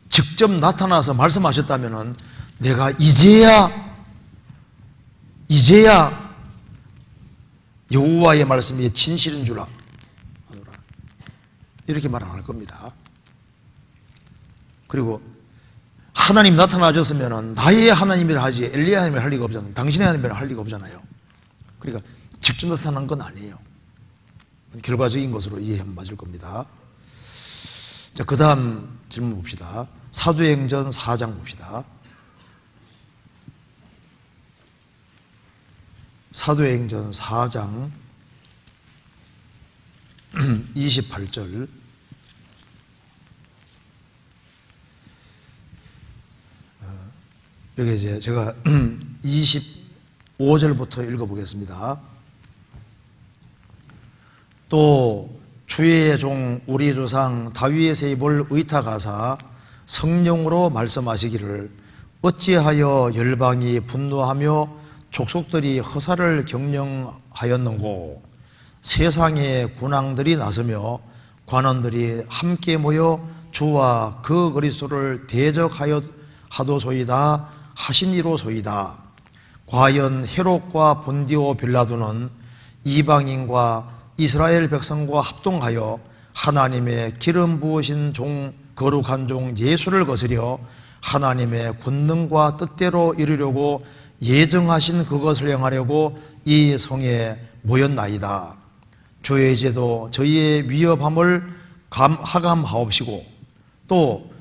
직접 나타나서 말씀하셨다면은 내가 이제야 여호와의 말씀이 진실인 줄 아노라 이렇게 말 안 할 겁니다. 그리고 하나님 나타나셨으면은 나의 하나님이라 하지 엘리야 하나님을 할 리가 없잖아요. 당신의 하나님이라 할 리가 없잖아요. 그러니까 직접 나타난 건 아니에요. 결과적인 것으로 이해하면 맞을 겁니다. 자, 그 다음 질문 봅시다. 사도행전 4장 봅시다. 사도행전 4장 28절. 여기 이제 제가 25절부터 읽어보겠습니다. 또 주의 종 우리 조상 다윗의 입을 의탁하사 성령으로 말씀하시기를 어찌하여 열방이 분노하며 족속들이 허사를 경영하였는고 세상의 군왕들이 나서며 관원들이 함께 모여 주와 그 그리스도를 대적하였하도소이다 하시니로소이다. 과연 헤롯과 본디오 빌라도는 이방인과 이스라엘 백성과 합동하여 하나님의 기름 부으신 종 거룩한 종 예수를 거스려 하나님의 권능과 뜻대로 이루려고 예정하신 그것을 행하려고 이 성에 모였나이다. 주의 제도 저희의 위협함을 하감하옵시고 또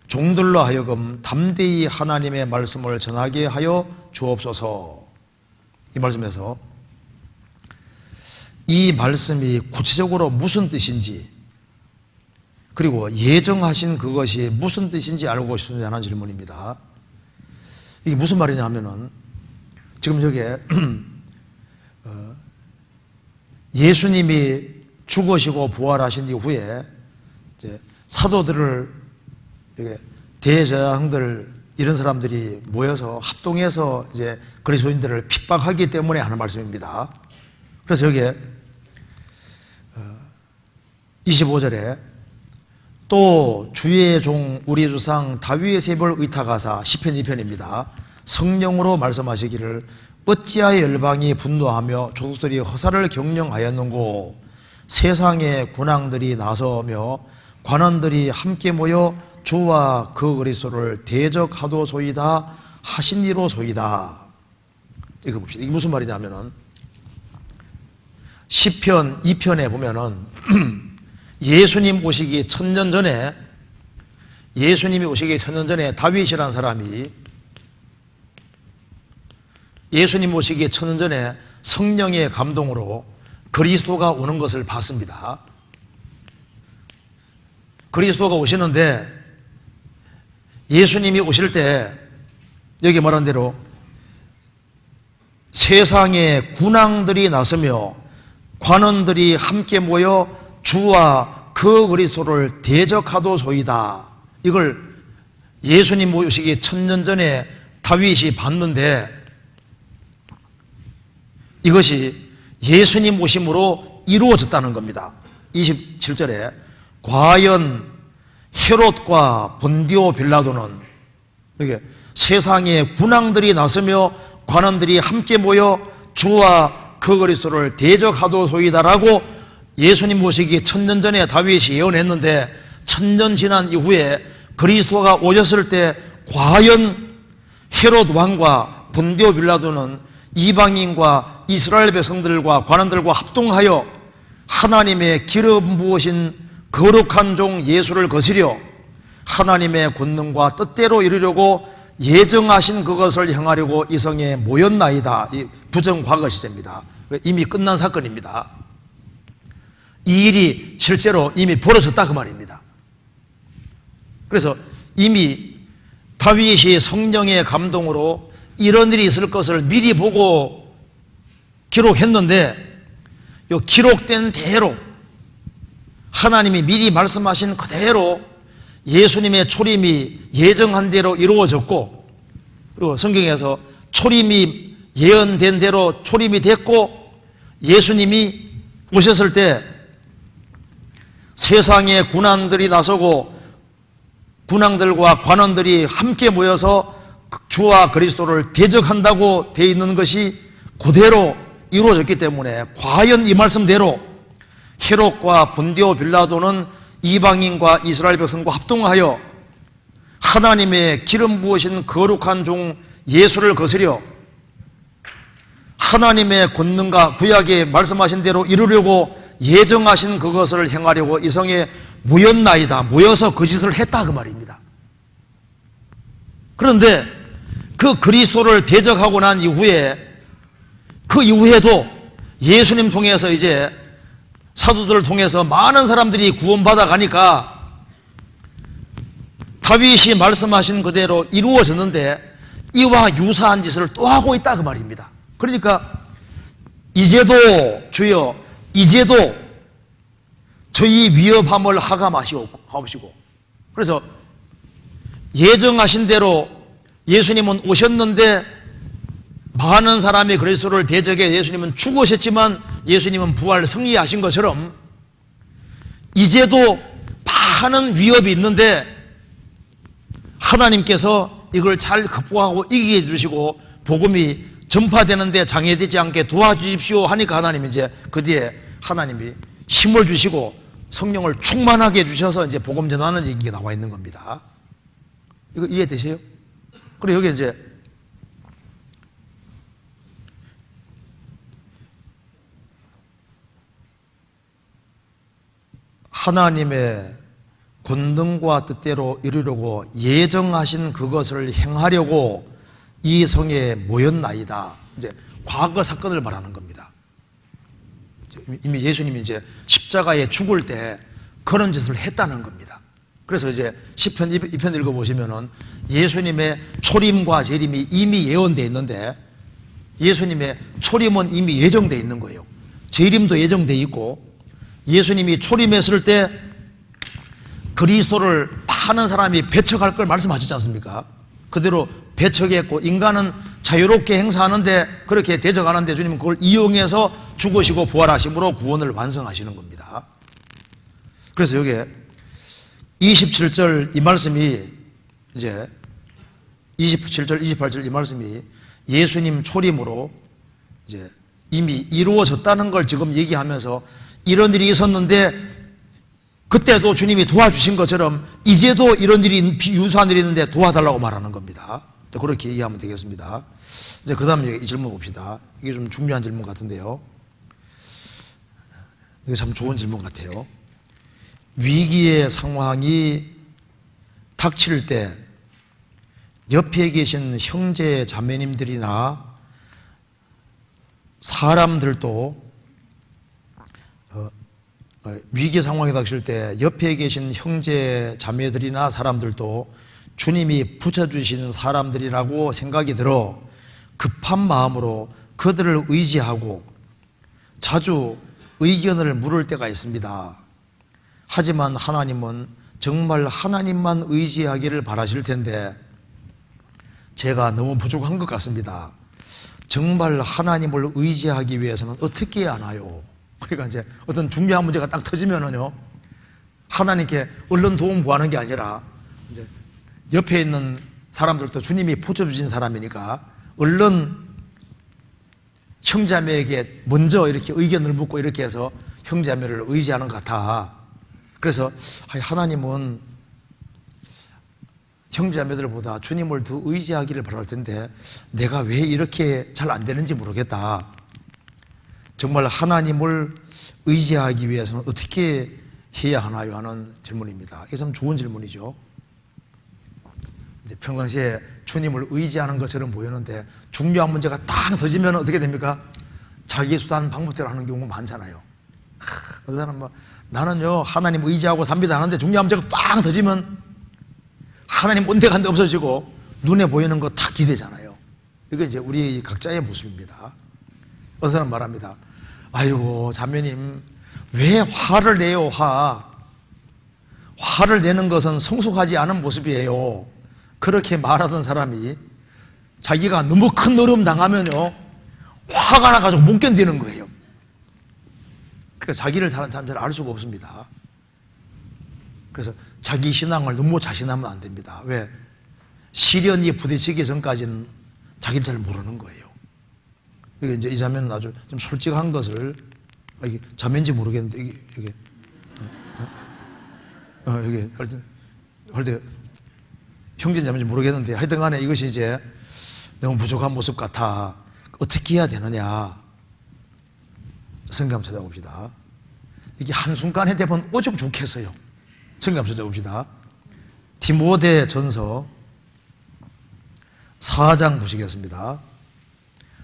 종들로 하여금 담대히 하나님의 말씀을 전하게 하여 주옵소서. 이 말씀에서 이 말씀이 구체적으로 무슨 뜻인지 그리고 예정하신 그것이 무슨 뜻인지 알고 싶지 않은 질문입니다. 이게 무슨 말이냐 하면은 지금 여기에 예수님이 죽으시고 부활하신 이후에 이제 사도들을 대제사장들 이런 사람들이 모여서 합동해서 이제 그리스도인들을 핍박하기 때문에 하는 말씀입니다. 그래서 여기에 25절에 또 주의 종 우리 조상 다윗의 세벌 의탁하사 시편 2편입니다. 성령으로 말씀하시기를 어찌하여 열방이 분노하며 조국들이 허사를 경영하였는고 세상의 군왕들이 나서며 관원들이 함께 모여 주와 그 그리스도를 대적하도소이다 하시니로소이다. 이거 봅시다. 이게 무슨 말이냐면은 시편 2편에 보면은 예수님 오시기 1000년 전에 예수님이 오시기 1000년 전에 다윗이라는 사람이 예수님 오시기 1000년 전에 성령의 감동으로 그리스도가 오는 것을 봤습니다. 그리스도가 오시는데 예수님이 오실 때 여기 말한 대로 세상의 군왕들이 나서며 관원들이 함께 모여 주와 그 그리스도를 대적하도소이다. 이걸 예수님 오시기 1000년 전에 다윗이 봤는데 이것이 예수님 오심으로 이루어졌다는 겁니다. 27절에 과연 헤롯과 본디오 빌라도는 이게 세상의 군왕들이 나서며 관원들이 함께 모여 주와 그 그리스도를 대적하도소이다라고 예수님 오시기 1000년 전에 다윗이 예언했는데 1000년 지난 이후에 그리스도가 오셨을 때 과연 헤롯 왕과 본디오 빌라도는 이방인과 이스라엘 백성들과 관원들과 합동하여 하나님의 기름 부으신 거룩한 종 예수를 거스려 하나님의 권능과 뜻대로 이루려고 예정하신 그것을 행하려고 이 성에 모였나이다. 이 부정과거 시제입니다. 이미 끝난 사건입니다. 이 일이 실제로 이미 벌어졌다 그 말입니다. 그래서 이미 다윗이 성령의 감동으로 이런 일이 있을 것을 미리 보고 기록했는데 이 기록된 대로 하나님이 미리 말씀하신 그대로 예수님의 초림이 예정한 대로 이루어졌고 그리고 성경에서 초림이 예언된 대로 초림이 됐고 예수님이 오셨을 때 세상의 군왕들이 나서고 군왕들과 관원들이 함께 모여서 주와 그리스도를 대적한다고 되어 있는 것이 그대로 이루어졌기 때문에 과연 이 말씀대로 헤롯과 본디오 빌라도는 이방인과 이스라엘 백성과 합동하여 하나님의 기름 부으신 거룩한 종 예수를 거스려 하나님의 권능과 구약에 말씀하신 대로 이루려고 예정하신 그것을 행하려고 이 성에 모였나이다. 모여서 그 짓을 했다 그 말입니다. 그런데 그 그리스도를 대적하고 난 이후에 그 이후에도 예수님 통해서 이제 사도들을 통해서 많은 사람들이 구원받아 가니까 다윗이 말씀하신 그대로 이루어졌는데 이와 유사한 짓을 또 하고 있다 그 말입니다. 그러니까 이제도 주여 이제도 저희 위협함을 하감하시고 그래서 예정하신 대로 예수님은 오셨는데 많은 사람이 그리스도를 대적해 예수님은 죽으셨지만 예수님은 부활 승리하신 것처럼 이제도 많은 위협이 있는데 하나님께서 이걸 잘 극복하고 이기게 해주시고 복음이 전파되는데 장애되지 않게 도와주십시오 하니까 하나님이 이제 그 뒤에 하나님이 힘을 주시고 성령을 충만하게 해주셔서 이제 복음 전하는 얘기가 나와 있는 겁니다. 이거 이해되세요? 그리고 여기 이제 하나님의 권능과 뜻대로 이루려고 예정하신 그것을 행하려고 이 성에 모였나이다. 이제 과거 사건을 말하는 겁니다. 이미 예수님이 이제 십자가에 죽을 때 그런 짓을 했다는 겁니다. 그래서 이제 시편 2편 읽어보시면은 예수님의 초림과 재림이 이미 예언되어 있는데, 예수님의 초림은 이미 예정되어 있는 거예요. 재림도 예정되어 있고, 예수님이 초림했을 때 그리스도를 파는 사람이 배척할 걸 말씀하셨지 않습니까? 그대로 배척했고, 인간은 자유롭게 행사하는데, 그렇게 대적하는데 주님은 그걸 이용해서 죽으시고 부활하심으로 구원을 완성하시는 겁니다. 그래서 여기에 27절 이 말씀이 이제 27절, 28절 이 말씀이 예수님 초림으로 이제 이미 이루어졌다는 걸 지금 얘기하면서, 이런 일이 있었는데 그때도 주님이 도와주신 것처럼 이제도 이런 일이, 유사한 일이 있는데 도와달라고 말하는 겁니다. 그렇게 이해하면 되겠습니다. 이제 그 다음에 이 질문 봅시다. 이게 좀 중요한 질문 같은데요. 이거 참 좋은 질문 같아요. 위기의 상황이 닥칠 때 옆에 계신 형제 자매님들이나 사람들도 위기 상황이 닥칠 때 옆에 계신 형제 자매들이나 사람들도 주님이 붙여주시는 사람들이라고 생각이 들어 급한 마음으로 그들을 의지하고 자주 의견을 물을 때가 있습니다. 하지만 하나님은 정말 하나님만 의지하기를 바라실 텐데 제가 너무 부족한 것 같습니다. 정말 하나님을 의지하기 위해서는 어떻게 해야 하나요? 그러니까 이제 어떤 중요한 문제가 딱 터지면은요, 하나님께 얼른 도움 구하는 게 아니라 이제 옆에 있는 사람들도 주님이 붙여주신 사람이니까 얼른 형제자매에게 먼저 이렇게 의견을 묻고 이렇게 해서 형제자매를 의지하는 것 같아. 그래서 하나님은 형제자매들보다 주님을 더 의지하기를 바랄 텐데 내가 왜 이렇게 잘 안 되는지 모르겠다. 정말 하나님을 의지하기 위해서는 어떻게 해야 하나요? 하는 질문입니다. 이게 참 좋은 질문이죠. 이제 평상시에 주님을 의지하는 것처럼 보이는데 중요한 문제가 딱 터지면 어떻게 됩니까? 자기 수단 방법대로 하는 경우가 많잖아요. 어떤 사람은 뭐 나는요 하나님 의지하고 삽니다 하는데 중요한 문제가 빵 터지면 하나님 온데간데 없어지고 눈에 보이는 거 다 기대잖아요. 이게 이제 우리 각자의 모습입니다. 어떤 사람 말합니다. 아이고 자매님 왜 화를 내요? 화를 내는 것은 성숙하지 않은 모습이에요. 그렇게 말하던 사람이 자기가 너무 큰 어려움 당하면요 화가 나가지고 못 견디는 거예요. 그러니까 자기를 사는 사람 잘 알 수가 없습니다. 그래서 자기 신앙을 너무 자신하면 안 됩니다. 왜? 시련이 부딪히기 전까지는 자기를 잘 모르는 거예요. 이게 이제 이 자매는 아주 좀 솔직한 것을, 이게 자매인지 모르겠는데, 이게 할 때, 형제 자매인지 모르겠는데, 하여튼 간에 이것이 이제 너무 부족한 모습 같아. 어떻게 해야 되느냐. 성경 한번 찾아봅시다. 이게 한순간에 되면 오죽 좋겠어요. 성경 한번 찾아봅시다. 디모데 전서 4장 보시겠습니다.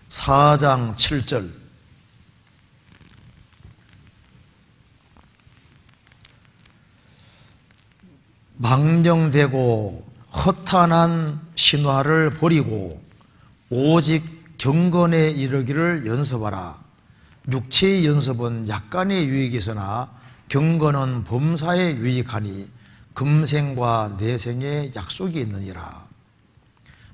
4장 7절. 망령되고 허탄한 신화를 버리고 오직 경건에 이르기를 연습하라. 육체의 연습은 약간의 유익이 있으나 경건은 범사에 유익하니 금생과 내생에 약속이 있느니라.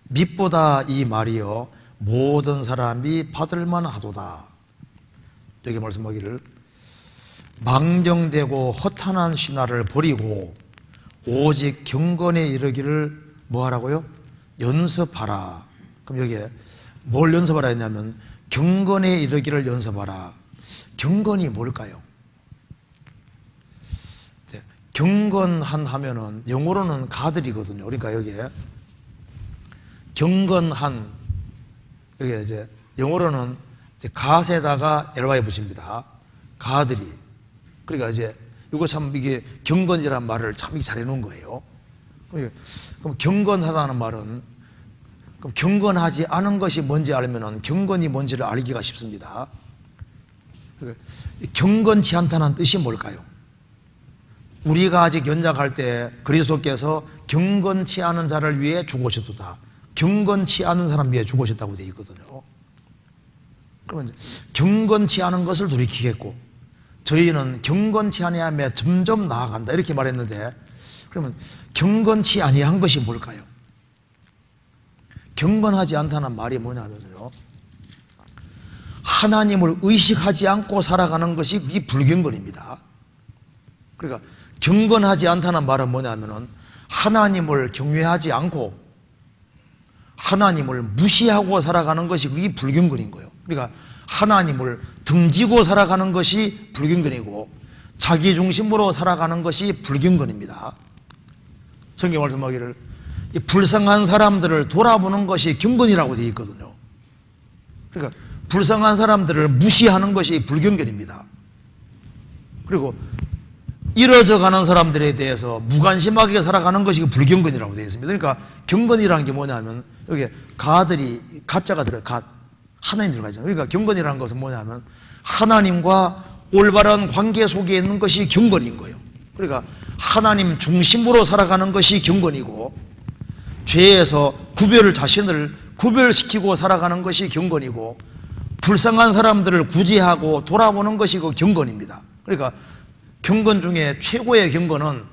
밑보다 이 말이여 모든 사람이 받을만 하도다. 여기 말씀하기를 망령되고 허탄한 신화를 버리고 오직 경건에 이르기를 뭐 하라고요? 연습하라. 그럼 여기에 뭘 연습하라 했냐면 경건에 이르기를 연습하라. 경건이 뭘까요? 경건한 하면은 영어로는 가들이거든요. 그러니까 여기에 경건한, 여기 이제 영어로는 이제 갓에다가 ly 붙입니다. 가들이. 그러니까 이제 이거 참 이게 경건이라는 말을 참 잘 해놓은 거예요. 그럼 경건하다는 말은 그럼 경건하지 않은 것이 뭔지 알면은 경건이 뭔지를 알기가 쉽습니다. 경건치 않다는 뜻이 뭘까요? 우리가 아직 연약할 때 그리스도께서 경건치 않은 자를 위해 죽으셨도다. 경건치 않은 사람 위해 죽으셨다고 되어 있거든요. 그러면 경건치 않은 것을 돌이키겠고 저희는 경건치 아니하며 점점 나아간다 이렇게 말했는데, 그러면 경건치 아니한 것이 뭘까요? 경건하지 않다는 말이 뭐냐면요, 하나님을 의식하지 않고 살아가는 것이 그게 불경건입니다. 그러니까 경건하지 않다는 말은 뭐냐면은 하나님을 경외하지 않고 하나님을 무시하고 살아가는 것이 그게 불경건인 거예요. 그러니까 하나님을 등지고 살아가는 것이 불경건이고 자기 중심으로 살아가는 것이 불경건입니다. 성경 말씀하기를 불쌍한 사람들을 돌아보는 것이 경건이라고 되어 있거든요. 그러니까 불쌍한 사람들을 무시하는 것이 불경건입니다. 그리고 이뤄져 가는 사람들에 대해서 무관심하게 살아가는 것이 불경건이라고 되어 있습니다. 그러니까 경건이라는 게 뭐냐면 여기 가들이 가짜가 들어요. 하나님 들어가 있잖아요. 그러니까 경건이라는 것은 뭐냐면 하나님과 올바른 관계 속에 있는 것이 경건인 거예요. 그러니까 하나님 중심으로 살아가는 것이 경건이고 죄에서 자신을 구별시키고 살아가는 것이 경건이고 불쌍한 사람들을 구제하고 돌아보는 것이 그 경건입니다. 그러니까 경건 중에 최고의 경건은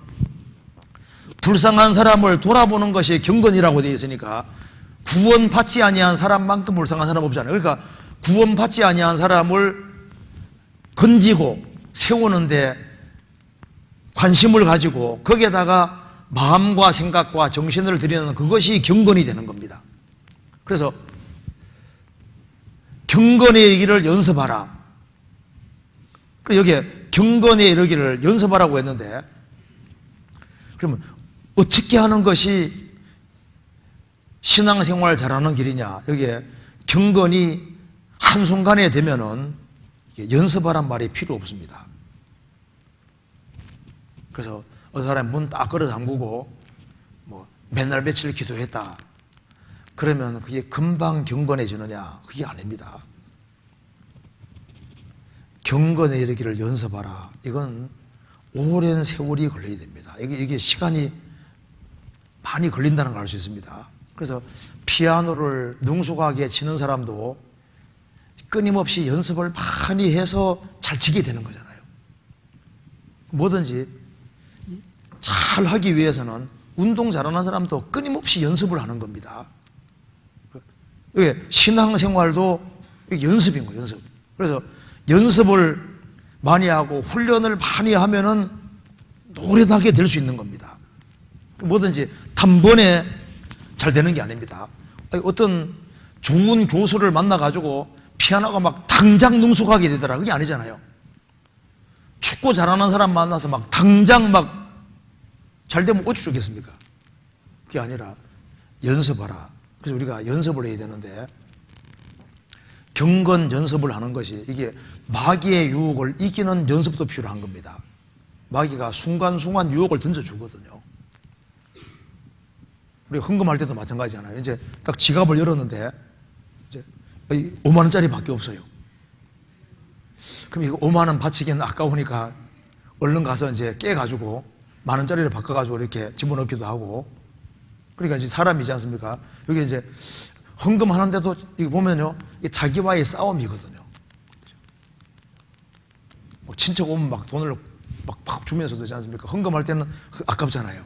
불쌍한 사람을 돌아보는 것이 경건이라고 되어 있으니까 구원받지 아니한 사람만큼 불쌍한 사람 없잖아요. 그러니까 구원받지 아니한 사람을 건지고 세우는데 관심을 가지고 거기에다가 마음과 생각과 정신을 들이는 그것이 경건이 되는 겁니다. 그래서 경건에 이르기를 연습하라. 여기에 경건에 이르기를 연습하라고 했는데, 그러면 어떻게 하는 것이 신앙생활 잘하는 길이냐? 여기에 경건이 한순간에 되면은 연습하란 말이 필요 없습니다. 그래서 어떤 사람이 문 딱 걸어 잠그고 맨날 며칠 기도했다 그러면 그게 금방 경건해지느냐? 그게 아닙니다. 경건에 이르기를 연습하라. 이건 오랜 세월이 걸려야 됩니다. 이게 시간이 많이 걸린다는 걸 알 수 있습니다. 그래서 피아노를 능숙하게 치는 사람도 끊임없이 연습을 많이 해서 잘 치게 되는 거잖아요. 뭐든지 잘 하기 위해서는 운동 잘하는 사람도 끊임없이 연습을 하는 겁니다. 신앙생활도 연습인 거예요, 연습. 그래서 연습을 많이 하고 훈련을 많이 하면은 노련하게 될 수 있는 겁니다. 뭐든지 단번에 잘 되는 게 아닙니다. 어떤 좋은 교수를 만나가지고 피아노가 막 당장 능숙하게 되더라. 그게 아니잖아요. 축구 잘하는 사람 만나서 막 당장 막 잘 되면 어찌 좋겠습니까? 그게 아니라 연습하라. 그래서 우리가 연습을 해야 되는데 경건 연습을 하는 것이 이게 마귀의 유혹을 이기는 연습도 필요한 겁니다. 마귀가 순간순간 유혹을 던져주거든요. 우리 헌금할 때도 마찬가지잖아요. 이제 딱 지갑을 열었는데 이제 5만 원짜리 밖에 없어요. 그럼 이거 5만 원 바치기는 아까우니까 얼른 가서 이제 깨가지고 만 원짜리를 바꿔가지고 이렇게 집어넣기도 하고, 그러니까 이제 사람이지 않습니까? 여기 이제 헌금하는데도 이거 보면요, 자기와의 싸움이거든요. 친척 오면 막 돈을 막 주면서 되지 않습니까? 헌금할 때는 아깝잖아요.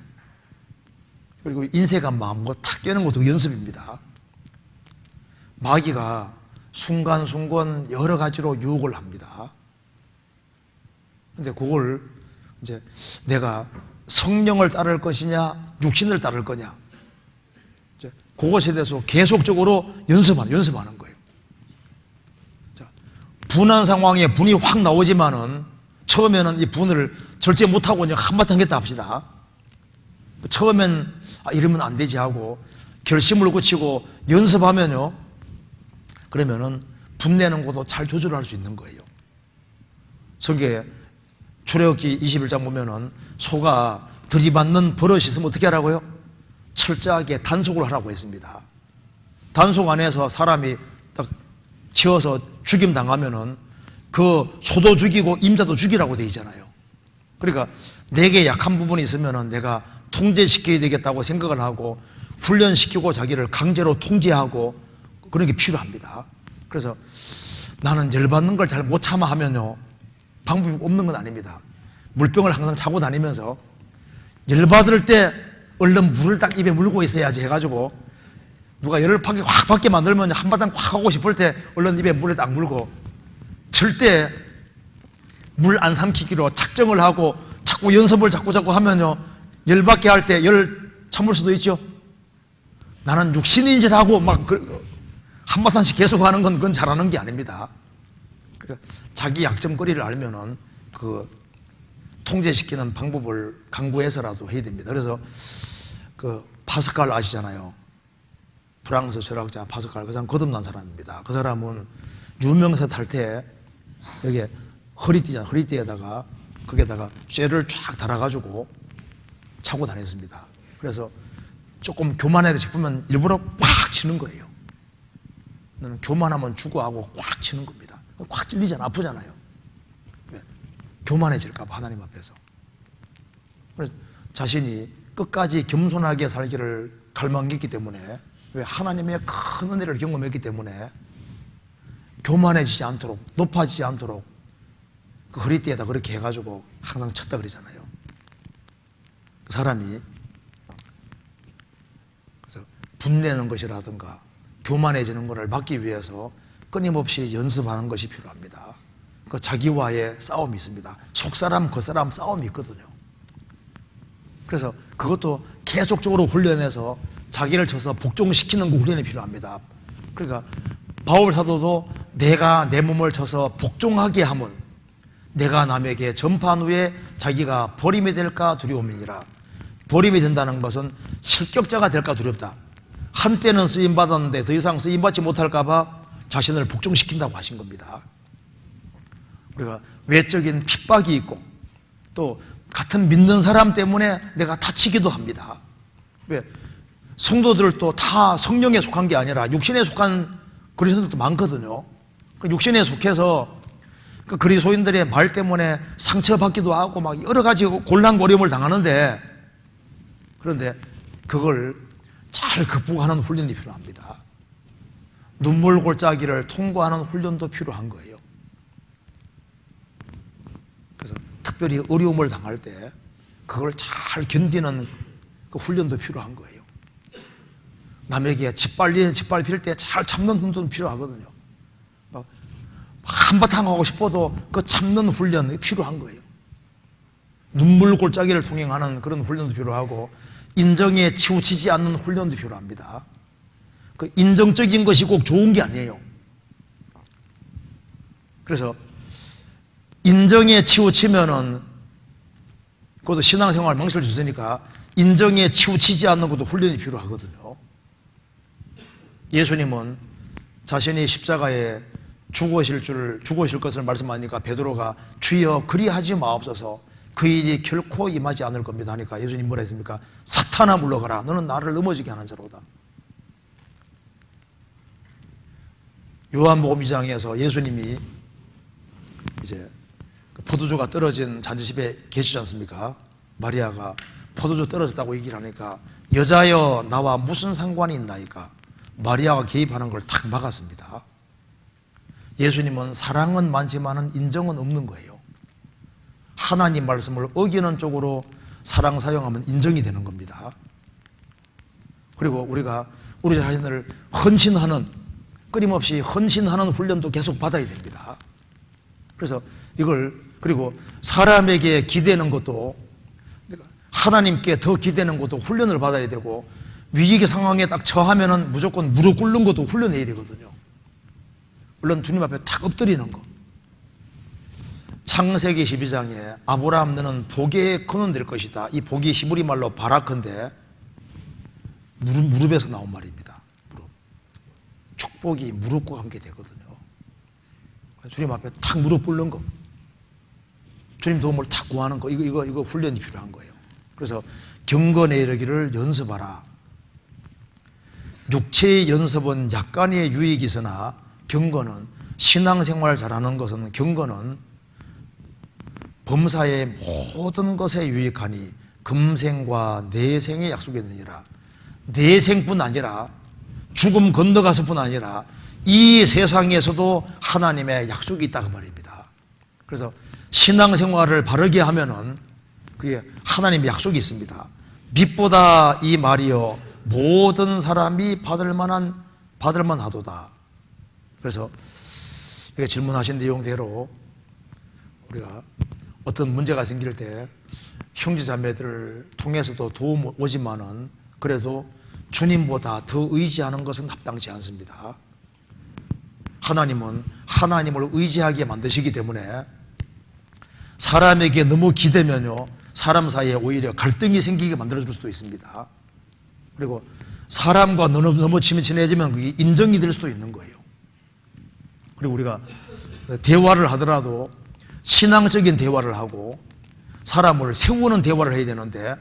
그리고 인색한 마음 탁 깨는 것도 연습입니다. 마귀가 순간순간 여러 가지로 유혹을 합니다. 근데 그걸 이제 내가 성령을 따를 것이냐 육신을 따를 거냐, 이제 그것에 대해서 계속적으로 연습하는 거예요. 자, 분한 상황에 분이 확 나오지만은 처음에는 이 분을 절제 못하고 이제 한바탕 했다 합시다. 처음엔 이러면 안 되지 하고 결심을 굳히고 연습하면요, 그러면은 분내는 것도 잘 조절할 수 있는 거예요. 성경에 출애굽기 21장 보면은 소가 들이받는 버릇이 있으면 어떻게 하라고요? 철저하게 단속을 하라고 했습니다. 단속 안에서 사람이 딱 치어서 죽임 당하면은 그 소도 죽이고 임자도 죽이라고 돼 있잖아요. 그러니까 내게 약한 부분이 있으면 내가 통제시켜야 되겠다고 생각을 하고 훈련시키고 자기를 강제로 통제하고 그런 게 필요합니다. 그래서 나는 열받는 걸 잘 못 참아 하면요, 방법이 없는 건 아닙니다. 물병을 항상 차고 다니면서 열받을 때 얼른 물을 딱 입에 물고 있어야지 해가지고, 누가 열을 확 받게 만들면 한바탕 확 하고 싶을 때 얼른 입에 물을 딱 물고, 절대 물 안 삼키기로 작정을 하고 자꾸 연습을 자꾸 하면요, 열받게 할 때 열 참을 수도 있죠. 나는 육신인지라고 막 한바탕씩 계속 하는 건 그건 잘하는 게 아닙니다. 그러니까 자기 약점거리를 알면은 그 통제시키는 방법을 강구해서라도 해야 됩니다. 그래서 그 파스칼 아시잖아요. 프랑스 철학자 파스칼. 그 사람 거듭난 사람입니다. 그 사람은 유명세 탈 때 여기에 허리띠에다가 거기에다가 쇠를 쫙 달아가지고 차고 다녔습니다. 그래서 조금 교만해도 싶으면 일부러 꽉 치는 거예요. 너는 교만하면 죽어 하고 꽉 치는 겁니다. 꽉 찔리잖아, 아프잖아요. 왜? 교만해질까봐 하나님 앞에서. 그래서 자신이 끝까지 겸손하게 살기를 갈망했기 때문에, 왜? 하나님의 큰 은혜를 경험했기 때문에 교만해지지 않도록, 높아지지 않도록 그 허리띠에다 그렇게 해가지고 항상 쳤다 그러잖아요. 그 사람이 그래서 분내는 것이라든가 교만해지는 것을 막기 위해서 끊임없이 연습하는 것이 필요합니다. 그 자기와의 싸움이 있습니다. 속사람, 겉사람 싸움이 있거든요. 그래서 그것도 계속적으로 훈련해서 자기를 쳐서 복종시키는 그 훈련이 필요합니다. 그러니까 바울 사도도 내가 내 몸을 쳐서 복종하게 하면 내가 남에게 전파한 후에 자기가 버림이 될까 두려움이니라. 버림이 된다는 것은 실격자가 될까 두렵다. 한때는 쓰임받았는데 더 이상 쓰임받지 못할까 봐 자신을 복종시킨다고 하신 겁니다. 우리가 외적인 핍박이 있고 또 같은 믿는 사람 때문에 내가 다치기도 합니다. 왜? 성도들도 다 성령에 속한 게 아니라 육신에 속한 그리스도인들도 많거든요. 육신에 속해서 그 그리스도인들의 말 때문에 상처받기도 하고 막 여러 가지 곤란고림을 당하는데, 그런데 그걸 잘 극복하는 훈련이 필요합니다. 눈물 골짜기를 통과하는 훈련도 필요한 거예요. 그래서 특별히 어려움을 당할 때 그걸 잘 견디는 그 훈련도 필요한 거예요. 남에게 짓밟힐 때 잘 참는 훈련도 필요하거든요. 막 한바탕 하고 싶어도 그 참는 훈련이 필요한 거예요. 눈물 골짜기를 통행하는 그런 훈련도 필요하고, 인정에 치우치지 않는 훈련도 필요합니다. 그 인정적인 것이 꼭 좋은 게 아니에요. 그래서 인정에 치우치면은 그것도 신앙생활 망칠 수 있으니까 인정에 치우치지 않는 것도 훈련이 필요하거든요. 예수님은 자신이 십자가에 죽으실 것을 말씀하니까 베드로가 주여 그리하지 마옵소서, 그 일이 결코 임하지 않을 겁니다 하니까 예수님 뭐라 했습니까? 사탄아 물러가라, 너는 나를 넘어지게 하는 자로다. 요한복음 2장에서 예수님이 이제 포도주가 떨어진 잔치집에 계시지 않습니까? 마리아가 포도주 떨어졌다고 얘기를 하니까 여자여 나와 무슨 상관이 있나이까? 마리아가 개입하는 걸 탁 막았습니다. 예수님은 사랑은 많지만은 인정은 없는 거예요. 하나님 말씀을 어기는 쪽으로 사랑 사용하면 인정이 되는 겁니다. 그리고 우리가 우리 자신을 끊임없이 헌신하는 훈련도 계속 받아야 됩니다. 그래서 그리고 사람에게 기대는 것도, 하나님께 더 기대는 것도 훈련을 받아야 되고, 위기 상황에 딱 처하면은 무조건 무릎 꿇는 것도 훈련해야 되거든요. 물론 주님 앞에 탁 엎드리는 거. 창세기 12장에 아브라함 너는 복의 근원 될 것이다. 이 복이 히브리 말로 바라크인데 무릎에서 나온 말입니다. 무릎. 축복이 무릎과 함께 되거든요. 주님 앞에 탁 무릎 꿇는 거, 주님 도움을 탁 구하는 거, 이거 훈련이 필요한 거예요. 그래서 경건에 이르기를 연습하라. 육체의 연습은 약간의 유익이 있으나 경건은, 신앙생활 잘하는 것은, 경건은 범사의 모든 것에 유익하니 금생과 내생의 약속이 있느니라. 내생뿐 아니라 죽음 건너가서뿐 아니라 이 세상에서도 하나님의 약속이 있다고 말입니다. 그래서 신앙생활을 바르게 하면은 그게 하나님의 약속이 있습니다. 빛보다 이 말이여 모든 사람이 받을 만하도다. 그래서 이게 질문하신 내용대로 우리가 어떤 문제가 생길 때 형제자매들을 통해서도 도움 오지만은 그래도 주님보다 더 의지하는 것은 합당치 않습니다. 하나님은 하나님을 의지하게 만드시기 때문에 사람에게 너무 기대면요 사람 사이에 오히려 갈등이 생기게 만들어줄 수도 있습니다. 그리고 사람과 너무 친해지면 그게 인정이 될 수도 있는 거예요. 그리고 우리가 대화를 하더라도 신앙적인 대화를 하고 사람을 세우는 대화를 해야 되는데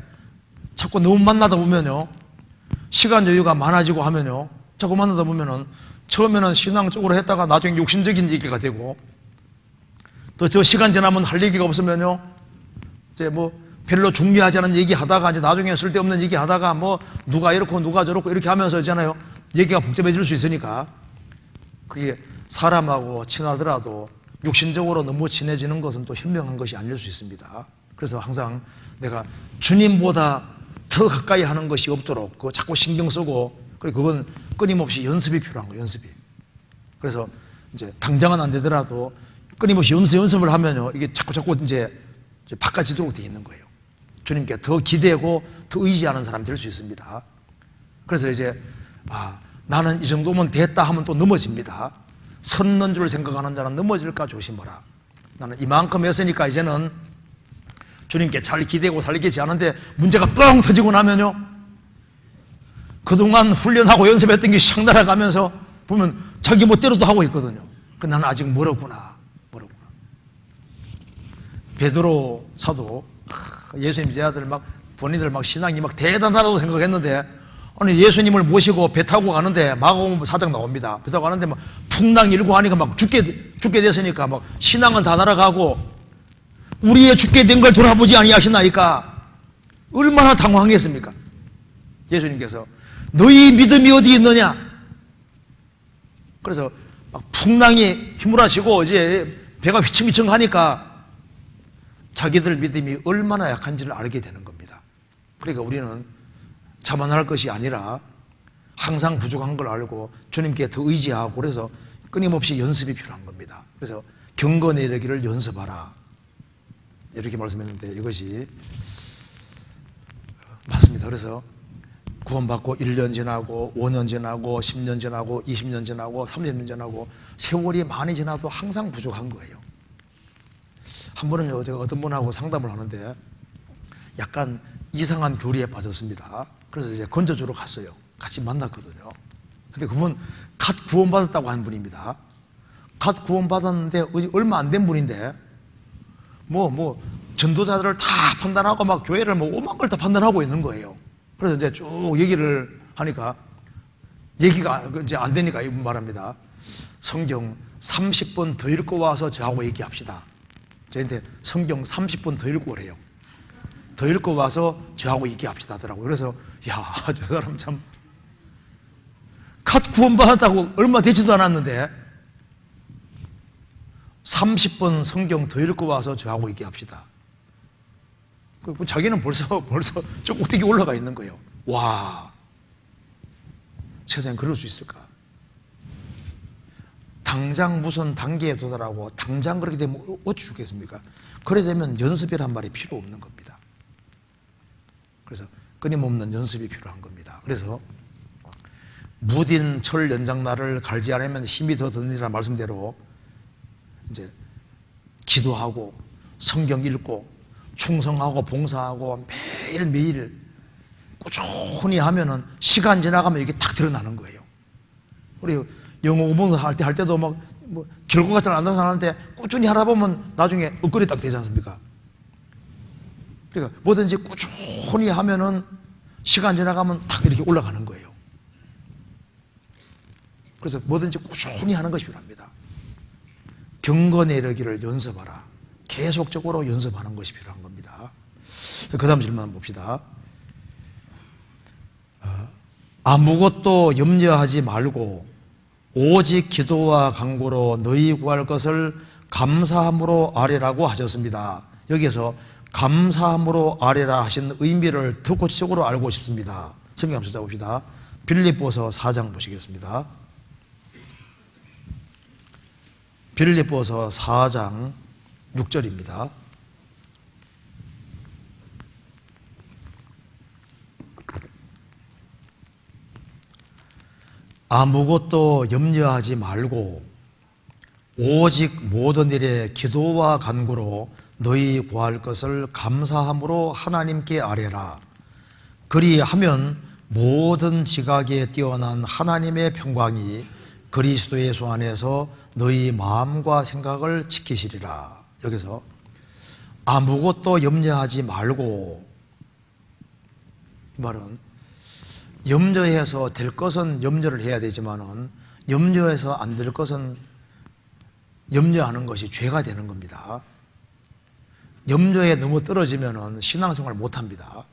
자꾸 너무 만나다 보면요 시간 여유가 많아지고 하면요 자꾸 만나다 보면은 처음에는 신앙적으로 했다가 나중에 육신적인 얘기가 되고 또 저 시간 지나면 할 얘기가 없으면요 이제 뭐 별로 중요하지 않은 얘기 하다가 이제 나중에 쓸데없는 얘기 하다가 뭐 누가 이렇고 누가 저렇고 이렇게 하면서 있잖아요 얘기가 복잡해질 수 있으니까 그게 사람하고 친하더라도 육신적으로 너무 친해지는 것은 또 현명한 것이 아닐 수 있습니다. 그래서 항상 내가 주님보다 더 가까이 하는 것이 없도록 그거 자꾸 신경 쓰고 그리고 그건 끊임없이 연습이 필요한 거예요. 연습이. 그래서 이제 당장은 안 되더라도 끊임없이 연습을 하면요 이게 자꾸 이제 바꿔지도록 되어 있는 거예요. 주님께 더 기대고 더 의지하는 사람이 될 수 있습니다. 그래서 이제 나는 이 정도면 됐다 하면 또 넘어집니다. 섰는 줄 생각하는 자는 넘어질까 조심하라. 나는 이만큼 했으니까 이제는 주님께 잘 기대고 살겠지 않은데 문제가 뻥 터지고 나면요 그동안 훈련하고 연습했던 게 샥 날아가면서 보면 자기 멋대로도 하고 있거든요. 나는 아직 멀었구나. 베드로 사도 예수님 제자들 본인들 신앙이 대단하다고 생각했는데 아니 예수님을 모시고 배 타고 가는데 마가복음 4장 나옵니다. 배 타고 가는데 풍랑 일고 하니까 죽게 됐으니까 신앙은 다 날아가고 우리의 죽게 된 걸 돌아보지 아니하시나이까 얼마나 당황했습니까? 예수님께서 너희 믿음이 어디 있느냐? 그래서 풍랑이 휘몰아치고 이제 배가 휘청휘청 하니까 자기들 믿음이 얼마나 약한지를 알게 되는 겁니다. 그러니까 우리는 자만할 것이 아니라 항상 부족한 걸 알고 주님께 더 의지하고 그래서 끊임없이 연습이 필요한 겁니다. 그래서 경건에이르기를 연습하라 이렇게 말씀했는데 이것이 맞습니다. 그래서 구원받고 1년 지나고 5년 지나고 10년 지나고 20년 지나고 30년 지나고 세월이 많이 지나도 항상 부족한 거예요. 한 번은요 제가 어떤 분하고 상담을 하는데 약간 이상한 교리에 빠졌습니다. 그래서 이제 건져주러 갔어요. 같이 만났거든요. 근데 그분 갓 구원받았다고 하는 분입니다. 갓 구원받았는데 얼마 안 된 분인데 전도자들을 다 판단하고 교회를 오만 걸 다 판단하고 있는 거예요. 그래서 이제 쭉 얘기를 하니까 얘기가 이제 안 되니까 이분 말합니다. 성경 30번 더 읽고 와서 저하고 얘기합시다. 저한테 성경 30번 더 읽고 오래요. 더 읽고 와서 저하고 얘기합시다 하더라고요. 그래서 저 사람 참 갓 구원받았다고 얼마 되지도 않았는데 30번 성경 더 읽고 와서 저하고 얘기합시다. 자기는 벌써 저 꼭대기 올라가 있는 거예요. 와, 세상에 그럴 수 있을까? 당장 무슨 단계에 도달하고 당장 그렇게 되면 어찌 죽겠습니까? 그래 되면 연습이란 말이 필요 없는 겁니다. 그래서 끊임없는 연습이 필요한 겁니다. 그래서 무딘 철 연장날을 갈지 않으면 힘이 더 드니라 말씀대로 이제 기도하고 성경 읽고 충성하고 봉사하고 매일매일 꾸준히 하면은 시간 지나가면 이게 탁 드러나는 거예요. 우리 영어 공부 할 때도 결과가 잘 안 나타나는데 꾸준히 하다 보면 나중에 upgrade 딱 되지 않습니까? 그러니까 뭐든지 꾸준히 하면은 시간 지나가면 탁 이렇게 올라가는 거예요. 그래서 뭐든지 꾸준히 하는 것이 필요합니다. 경건에 이르기를 연습하라. 계속적으로 연습하는 것이 필요한 겁니다. 그 다음 질문 한번 봅시다. 아무것도 염려하지 말고 오직 기도와 간구로 너희 구할 것을 감사함으로 아뢰라고 하셨습니다. 여기에서 감사함으로 아뢰라 하신 의미를 더 구체적으로 알고 싶습니다. 성경 한번 찾아봅시다. 빌립보서 4장 보시겠습니다. 빌립보서 4장 6절입니다. 아무것도 염려하지 말고 오직 모든 일에 기도와 간구로 너희 구할 것을 감사함으로 하나님께 아뢰라. 그리하면 모든 지각에 뛰어난 하나님의 평강이 그리스도 예수 안에서 너희 마음과 생각을 지키시리라. 여기서 아무것도 염려하지 말고, 이 말은 염려해서 될 것은 염려를 해야 되지만은 염려해서 안 될 것은 염려하는 것이 죄가 되는 겁니다. 염려에 너무 떨어지면은 신앙생활 못 합니다.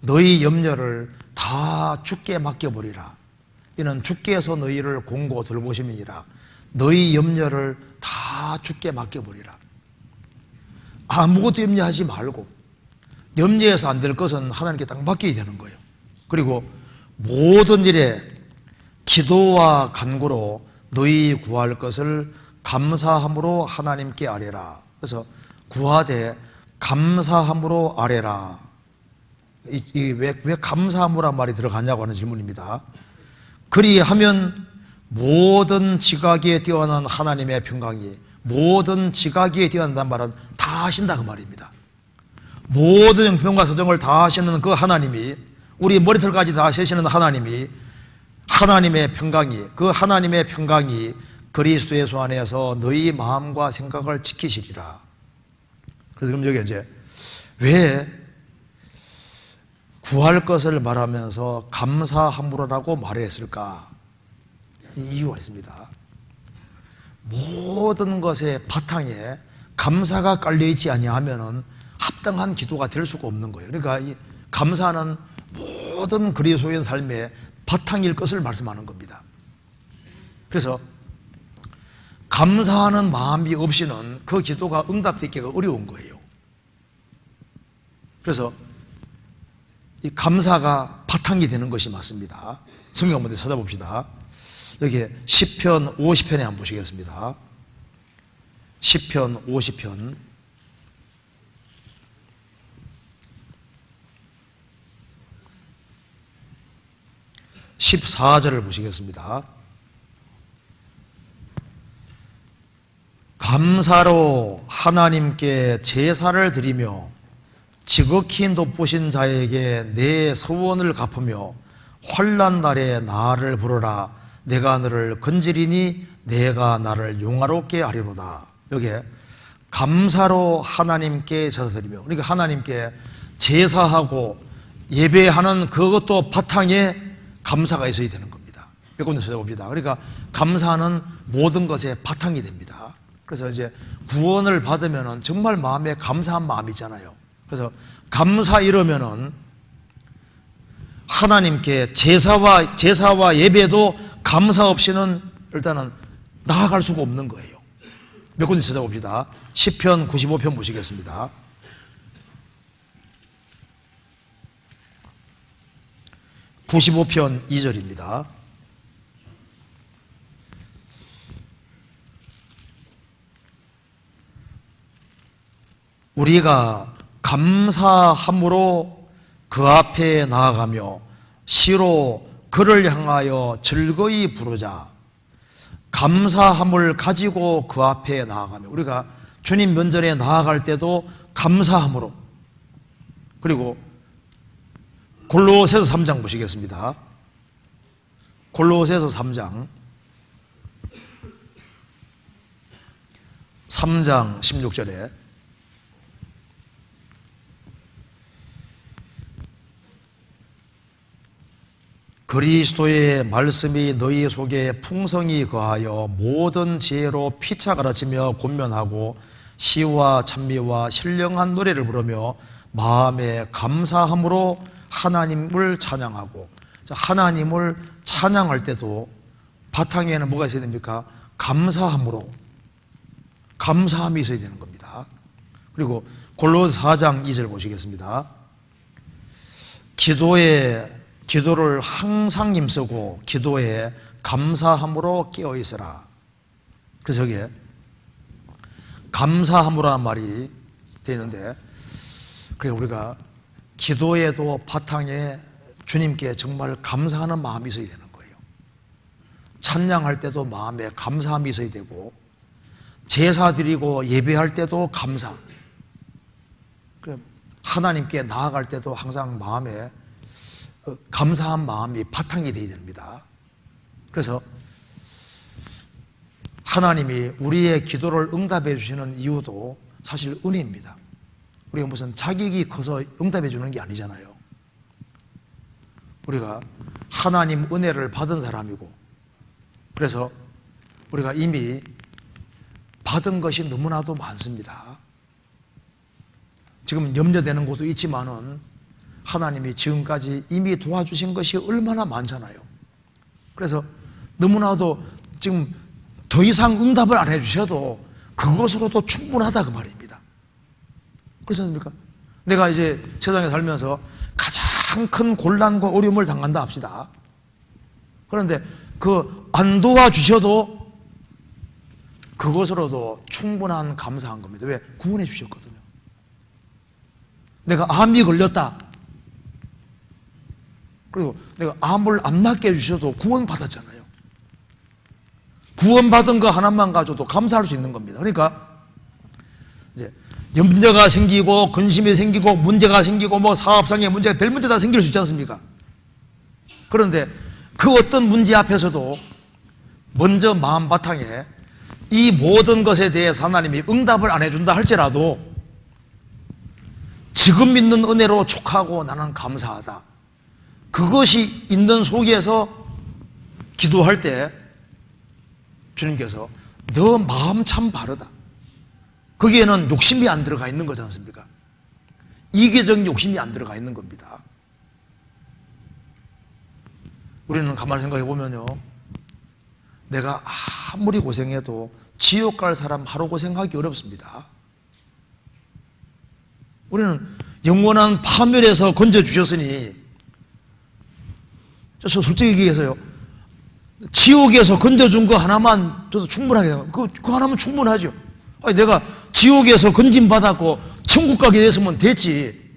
너희 염려를 다 주께 맡겨버리라. 이는 주께서 너희를 공고 돌보심이니라. 너희 염려를 다 주께 맡겨버리라. 아무것도 염려하지 말고, 염려해서 안 될 것은 하나님께 딱 맡겨야 되는 거예요. 그리고 모든 일에 기도와 간구로 너희 구할 것을 감사함으로 하나님께 아뢰라. 그래서 구하되 감사함으로 아뢰라. 왜 감사함으란 말이 들어가냐고 하는 질문입니다. 그리하면 모든 지각에 뛰어난 하나님의 평강이, 모든 지각에 뛰어난다는 말은 다 하신다 그 말입니다. 모든 형편과 사정을 다 하시는 그 하나님이, 우리 머리털까지 다 세시는 하나님이, 하나님의 평강이, 그 하나님의 평강이 그리스도 예수 안에서 너희 마음과 생각을 지키시리라. 그래서 그럼 여기 이제 왜 구할 것을 말하면서 감사함으로라고 말했을까? 이유가 있습니다. 모든 것의 바탕에 감사가 깔려있지 아니하면은 합당한 기도가 될 수가 없는 거예요. 그러니까 이 감사는 모든 그리스도인 삶의 바탕일 것을 말씀하는 겁니다. 그래서 감사하는 마음이 없이는 그 기도가 응답되기가 어려운 거예요. 그래서 이 감사가 바탕이 되는 것이 맞습니다. 성경 한번 찾아봅시다. 여기 시편 50편에 한번 보시겠습니다. 시편 50편 14절을 보시겠습니다. 감사로 하나님께 제사를 드리며 지극히 높으신 자에게 내 서원을 갚으며 환난 날에 나를 부르라. 내가 너를 건지리니 내가 나를 용화롭게 하리로다. 여기에 감사로 하나님께 제사 드리며, 그러니까 하나님께 제사하고 예배하는 그것도 바탕에 감사가 있어야 되는 겁니다. 몇 군데 찾아봅니다. 그러니까 감사는 모든 것의 바탕이 됩니다. 그래서 이제 구원을 받으면은 정말 마음에 감사한 마음이 있잖아요. 그래서 감사 이러면은 하나님께 제사와 예배도 감사 없이는 일단은 나아갈 수가 없는 거예요. 몇 군데 찾아봅시다. 시편 95편 보시겠습니다. (95편) 2절입니다. 우리가 감사함으로 그 앞에 나아가며 시로 그를 향하여 즐거이 부르자. 감사함을 가지고 그 앞에 나아가며, 우리가 주님 면전에 나아갈 때도 감사함으로. 그리고 골로새서 3장 보시겠습니다. 골로새서 3장 16절에 그리스도의 말씀이 너희 속에 풍성히 거하여 모든 지혜로 피차 가르치며 권면하고 시와 찬미와 신령한 노래를 부르며 마음에 감사함으로 하나님을 찬양하고, 하나님을 찬양할 때도 바탕에는 뭐가 있어야 됩니까? 감사함으로, 감사함이 있어야 되는 겁니다. 그리고 골로새 4장 2절 보시겠습니다. 기도를 항상 힘쓰고 기도에 감사함으로 깨어 있으라. 그래서 여기에 감사함으로라는 말이 되는데, 그래 우리가 기도에도 바탕에 주님께 정말 감사하는 마음이 있어야 되는 거예요. 찬양할 때도 마음에 감사함이 있어야 되고, 제사 드리고 예배할 때도 감사, 하나님께 나아갈 때도 항상 마음에 감사한 마음이 바탕이 되어야 됩니다. 그래서 하나님이 우리의 기도를 응답해 주시는 이유도 사실 은혜입니다. 우리가 무슨 자격이 커서 응답해 주는 게 아니잖아요. 우리가 하나님 은혜를 받은 사람이고, 그래서 우리가 이미 받은 것이 너무나도 많습니다. 지금 염려되는 것도 있지만은 하나님이 지금까지 이미 도와주신 것이 얼마나 많잖아요. 그래서 너무나도 지금 더 이상 응답을 안 해주셔도 그것으로도 충분하다 그 말입니다. 그렇지 않습니까? 내가 이제 세상에 살면서 가장 큰 곤란과 어려움을 당한다 합시다. 그런데 안 도와주셔도 그것으로도 충분한 감사한 겁니다. 왜? 구원해 주셨거든요. 내가 암이 걸렸다. 그리고 내가 암을 안 낫게 해주셔도 구원받았잖아요. 구원받은 거 하나만 가져도 감사할 수 있는 겁니다. 그러니까 이제 염려가 생기고 근심이 생기고 문제가 생기고 뭐 사업상의 문제가 별 문제 다 생길 수 있지 않습니까? 그런데 그 어떤 문제 앞에서도 먼저 마음 바탕에 이 모든 것에 대해서 하나님이 응답을 안 해준다 할지라도 지금 있는 은혜로 족하고 나는 감사하다, 그것이 있는 속에서 기도할 때 주님께서 너 마음 참 바르다, 거기에는 욕심이 안 들어가 있는 거지 않습니까? 이계적 욕심이 안 들어가 있는 겁니다. 우리는 가만히 생각해 보면요, 내가 아무리 고생해도 지옥 갈 사람 하루 고생하기 어렵습니다. 우리는 영원한 파멸에서 건져주셨으니, 저 솔직히 얘기해서요, 지옥에서 건져준 거 하나만 저도 충분하게 생각해요. 그거 하나면 충분하죠. 아니, 내가 지옥에서 건짐받았고 천국 가게 됐으면 됐지.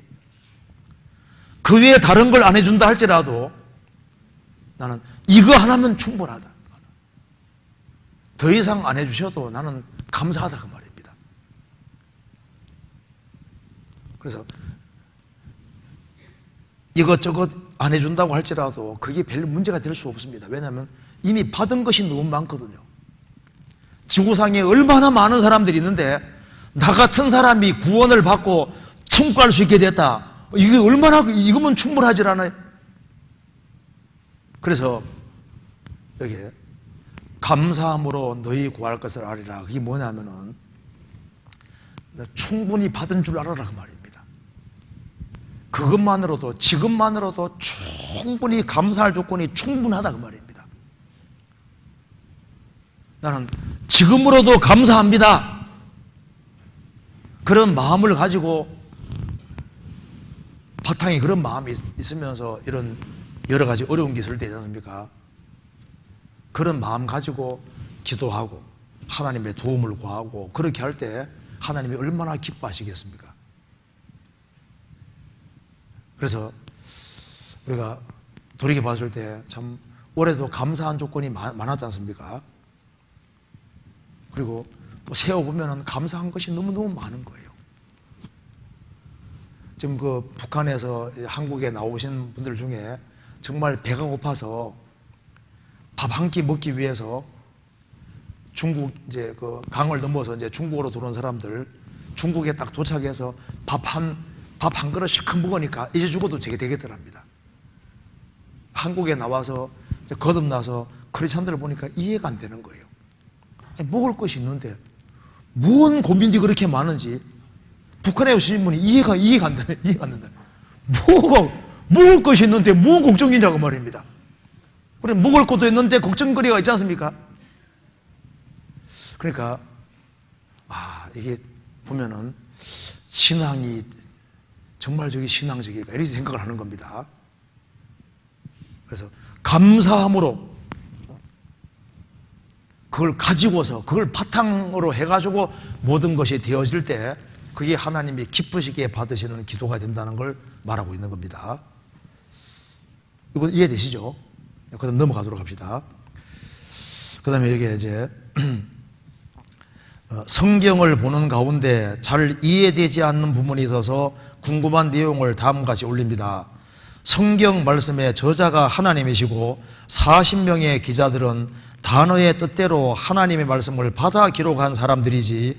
그 외에 다른 걸 안 해준다 할지라도 나는 이거 하나면 충분하다. 더 이상 안 해주셔도 나는 감사하다 그 말입니다. 그래서 이것저것 안 해준다고 할지라도 그게 별 문제가 될 수 없습니다. 왜냐하면 이미 받은 것이 너무 많거든요. 지구상에 얼마나 많은 사람들이 있는데 나 같은 사람이 구원을 받고 천국 갈 수 있게 됐다, 이게 얼마나, 이거면 충분하지 않아요? 그래서 여기에 감사함으로 너희 구할 것을 알리라, 그게 뭐냐면은 충분히 받은 줄 알아라 그 말입니다. 그것만으로도, 지금만으로도 충분히 감사할 조건이 충분하다 그 말입니다. 나는 지금으로도 감사합니다, 그런 마음을 가지고, 바탕에 그런 마음이 있으면서 이런 여러 가지 어려운 게 있을 때 있지 않습니까? 그런 마음 가지고 기도하고 하나님의 도움을 구하고 그렇게 할 때 하나님이 얼마나 기뻐하시겠습니까? 그래서 우리가 돌이켜 봤을 때 참 올해도 감사한 조건이 많았지 않습니까? 그리고 또 세어보면 감사한 것이 너무너무 많은 거예요. 지금 그 북한에서 한국에 나오신 분들 중에 정말 배가 고파서 밥 한 끼 먹기 위해서 중국 이제 그 강을 넘어서 이제 중국으로 들어온 사람들, 중국에 딱 도착해서 밥 한 그릇 실컷 먹으니까 이제 죽어도 되게 되겠더랍니다. 한국에 나와서 이제 거듭나서 크리스찬들을 보니까 이해가 안 되는 거예요. 아니, 먹을 것이 있는데 무슨 고민이 그렇게 많은지 북한에 오신 분이 이해가 안 된다. 먹을 것이 있는데 무슨 걱정이냐고 말입니다. 우리 먹을 것도 있는데 걱정거리가 있지 않습니까? 그러니까 이게 보면은 신앙이 정말 저게 신앙적이가 이렇게 생각을 하는 겁니다. 그래서 감사함으로 그걸 가지고서 그걸 바탕으로 해가지고 모든 것이 되어질 때 그게 하나님이 기쁘시게 받으시는 기도가 된다는 걸 말하고 있는 겁니다. 이거 이해되시죠? 그 다음 넘어가도록 합시다. 그 다음에 여기 이제 성경을 보는 가운데 잘 이해되지 않는 부분이 있어서 궁금한 내용을 다음과 같이 올립니다. 성경 말씀의 저자가 하나님이시고 40명의 기자들은 단어의 뜻대로 하나님의 말씀을 받아 기록한 사람들이지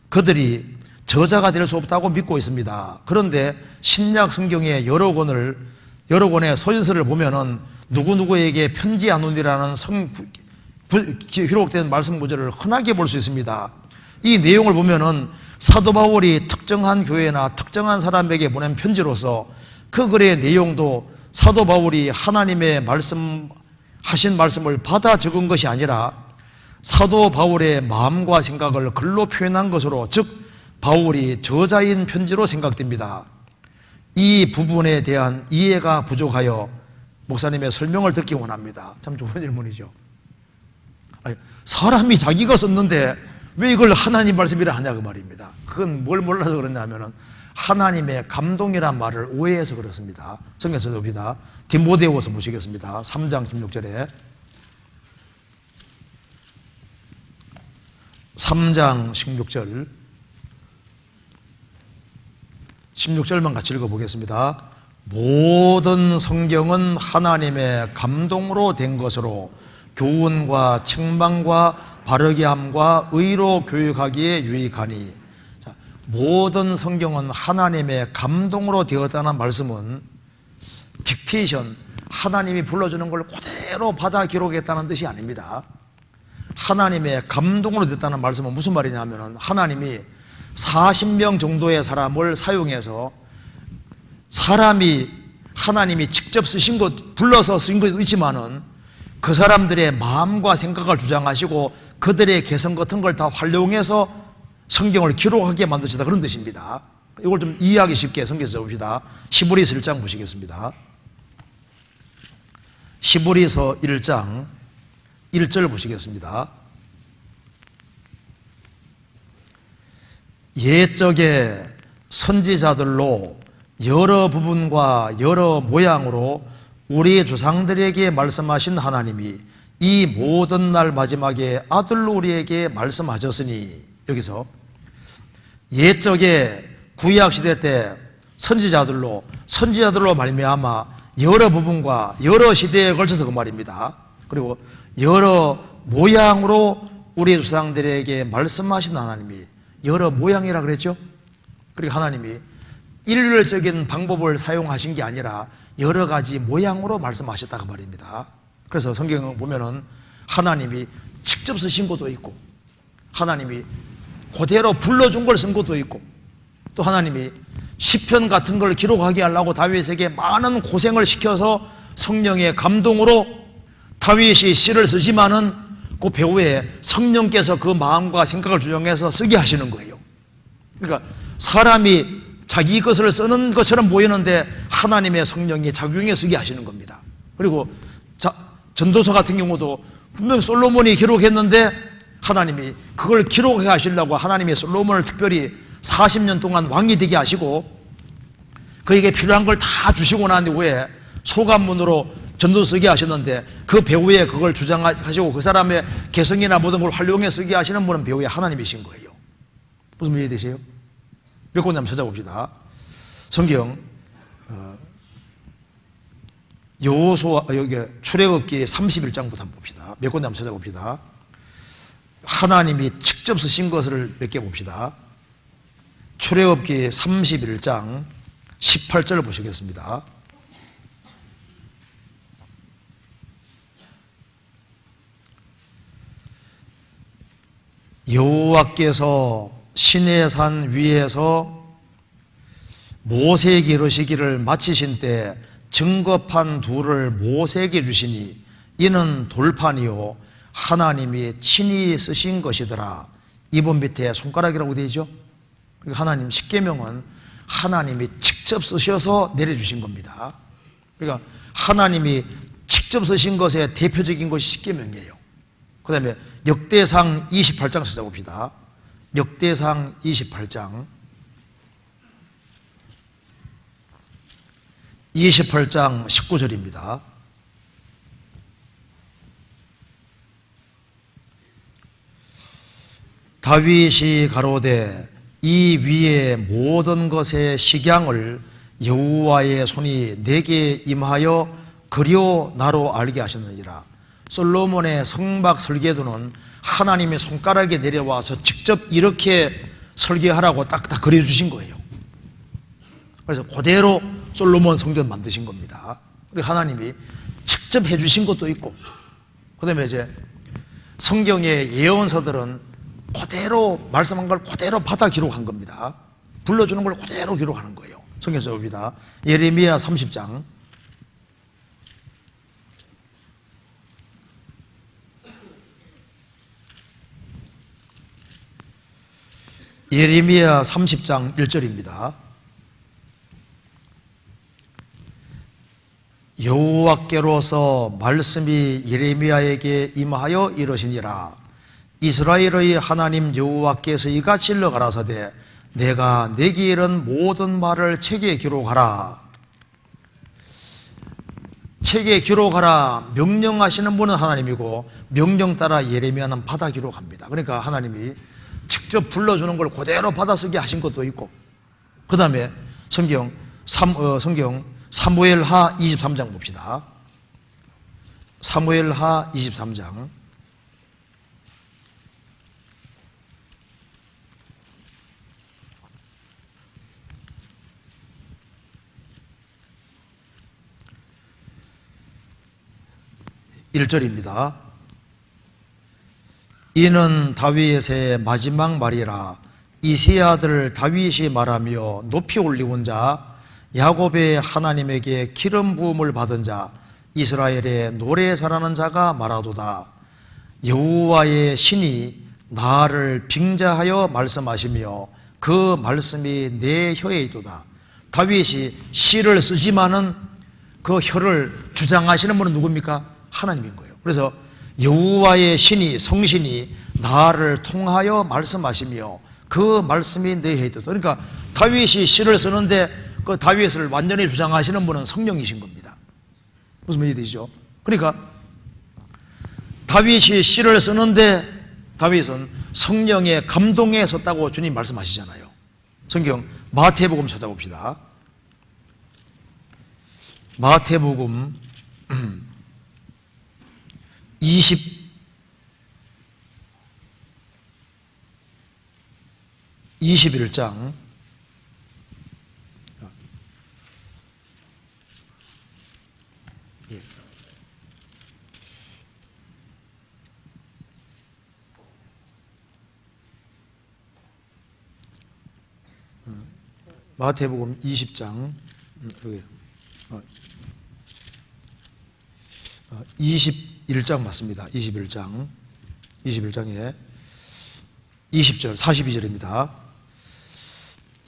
그들이 저자가 될 수 없다고 믿고 있습니다. 그런데 신약 성경의 여러 권의 서신서를 보면은 누구누구에게 편지하노니라는 기록된 말씀 구절을 흔하게 볼 수 있습니다. 이 내용을 보면은 사도 바울이 특정한 교회나 특정한 사람에게 보낸 편지로서 그 글의 내용도 사도 바울이 하나님의 하신 말씀을 받아 적은 것이 아니라 사도 바울의 마음과 생각을 글로 표현한 것으로, 즉 바울이 저자인 편지로 생각됩니다. 이 부분에 대한 이해가 부족하여 목사님의 설명을 듣기 원합니다. 참 좋은 질문이죠. 사람이 자기가 썼는데 왜 이걸 하나님 말씀이라 하냐고 말입니다. 그건 뭘 몰라서 그러냐 하면은 하나님의 감동이란 말을 오해해서 그렇습니다. 성경 찾아봅니다. 디모데후서 보시겠습니다. 3장 16절에 3장 16절만 같이 읽어보겠습니다. 모든 성경은 하나님의 감동으로 된 것으로 교훈과 책망과 바르게 함과 의로 교육하기에 유익하니. 자, 모든 성경은 하나님의 감동으로 되었다는 말씀은 딕테이션, 하나님이 불러주는 걸 그대로 받아 기록했다는 뜻이 아닙니다. 하나님의 감동으로 됐다는 말씀은 무슨 말이냐 하면 하나님이 40명 정도의 사람을 사용해서 하나님이 직접 쓰신 것, 불러서 쓰신 것도 있지만은 그 사람들의 마음과 생각을 주장하시고 그들의 개성 같은 걸 다 활용해서 성경을 기록하게 만드시다, 그런 뜻입니다. 이걸 좀 이해하기 쉽게 성경에서 봅시다. 히브리서 1장 보시겠습니다. 히브리서 1장 1절 보시겠습니다. 옛적에 선지자들로 여러 부분과 여러 모양으로 우리 조상들에게 말씀하신 하나님이 이 모든 날 마지막에 아들로 우리에게 말씀하셨으니, 여기서 옛적에 구약시대 때 선지자들로 말미암아 여러 부분과 여러 시대에 걸쳐서 그 말입니다. 그리고 여러 모양으로 우리 조상들에게 말씀하신 하나님이, 여러 모양이라 그랬죠? 그리고 하나님이 일률적인 방법을 사용하신 게 아니라 여러 가지 모양으로 말씀하셨다고 말입니다. 그래서 성경을 보면은 하나님이 직접 쓰신 것도 있고, 하나님이 그대로 불러준 걸 쓴 것도 있고, 또 하나님이 시편 같은 걸 기록하게 하려고 다윗에게 많은 고생을 시켜서 성령의 감동으로 다윗이 시를 쓰지만은 그 배후에 성령께서 그 마음과 생각을 주장해서 쓰게 하시는 거예요. 그러니까 사람이 자기 것을 쓰는 것처럼 보이는데 하나님의 성령이 작용해 쓰게 하시는 겁니다. 그리고 전도서 같은 경우도 분명 솔로몬이 기록했는데 하나님이 그걸 기록해 하시려고 하나님의 솔로몬을 특별히 40년 동안 왕이 되게 하시고 그에게 필요한 걸 다 주시고 난 후에 소감문으로 전도서 쓰게 하셨는데 그 배후에 그걸 주장하시고 그 사람의 개성이나 모든 걸 활용해 쓰게 하시는 분은 배후에 하나님이신 거예요. 무슨 말이 되세요? 몇 군데 한번 찾아봅시다. 성경 여호수아, 여기 출애굽기 31장부터 한번 봅시다. 몇 군데 한번 찾아봅시다. 하나님이 직접 쓰신 것을 몇 개 봅시다. 출애굽기 31장 18절을 보시겠습니다. 여호와께서 시내산 위에서 모세에게 이르시기를 마치신 때 증거판 둘을 모세에게 주시니 이는 돌판이요 하나님이 친히 쓰신 것이더라. 이번 밑에 손가락이라고 되어 있죠. 하나님 십계명은 하나님이 직접 쓰셔서 내려주신 겁니다. 그러니까 하나님이 직접 쓰신 것의 대표적인 것이 십계명이에요. 그 다음에 역대상 28장 찾아봅시다. 역대상 28장 19절입니다. 다윗이 가로되 이 위에 모든 것의 식양을 여호와의 손이 내게 임하여 그려 나로 알게 하셨느니라. 솔로몬의 성막 설계도는 하나님의 손가락에 내려와서 직접 이렇게 설계하라고 딱딱 그려주신 거예요. 그래서 그대로 솔로몬 성전 만드신 겁니다. 그리고 하나님이 직접 해주신 것도 있고, 그 다음에 이제 성경의 예언서들은 그대로 말씀한 걸 그대로 받아 기록한 겁니다. 불러주는 걸 그대로 기록하는 거예요. 성경 써봅니다. 예레미야 30장 예레미야 30장 1절입니다. 여호와께로서 말씀이 예레미야에게 임하여 이르시니라. 이스라엘의 하나님 여호와께서 이같이 일러 가라사대 내가 내게 이른 모든 말을 책에 기록하라. 책에 기록하라 명령하시는 분은 하나님이고 명령 따라 예레미야는 받아 기록합니다. 그러니까 하나님이 직접 불러주는 걸 그대로 받아쓰게 하신 것도 있고, 그 다음에 성경 사무엘하 23장 봅시다. 사무엘하 23장 1절입니다. 이는 다윗의 마지막 말이라. 이새의 아들 다윗이 말하며 높이 올리운 자 야곱의 하나님에게 기름 부음을 받은 자 이스라엘의 노래 잘하는 자가 말하도다. 여호와의 신이 나를 빙자하여 말씀하시며 그 말씀이 내 혀에 있도다. 다윗이 시를 쓰지만은 그 혀를 주장하시는 분은 누굽니까? 하나님인 거예요. 그래서 여호와의 신이 성신이 나를 통하여 말씀하시며 그 말씀이 내 혀에 있도다. 그러니까 다윗이 시를 쓰는데 그 다윗을 완전히 주장하시는 분은 성령이신 겁니다. 무슨 말이 되시죠? 그러니까 다윗이 시를 쓰는데 다윗은 성령의 감동에 섰다고 주님 말씀하시잖아요. 성경 마태복음 찾아봅시다. 마태복음 21장 마태복음 20장 21장 맞습니다. 21장에 20절 42절입니다.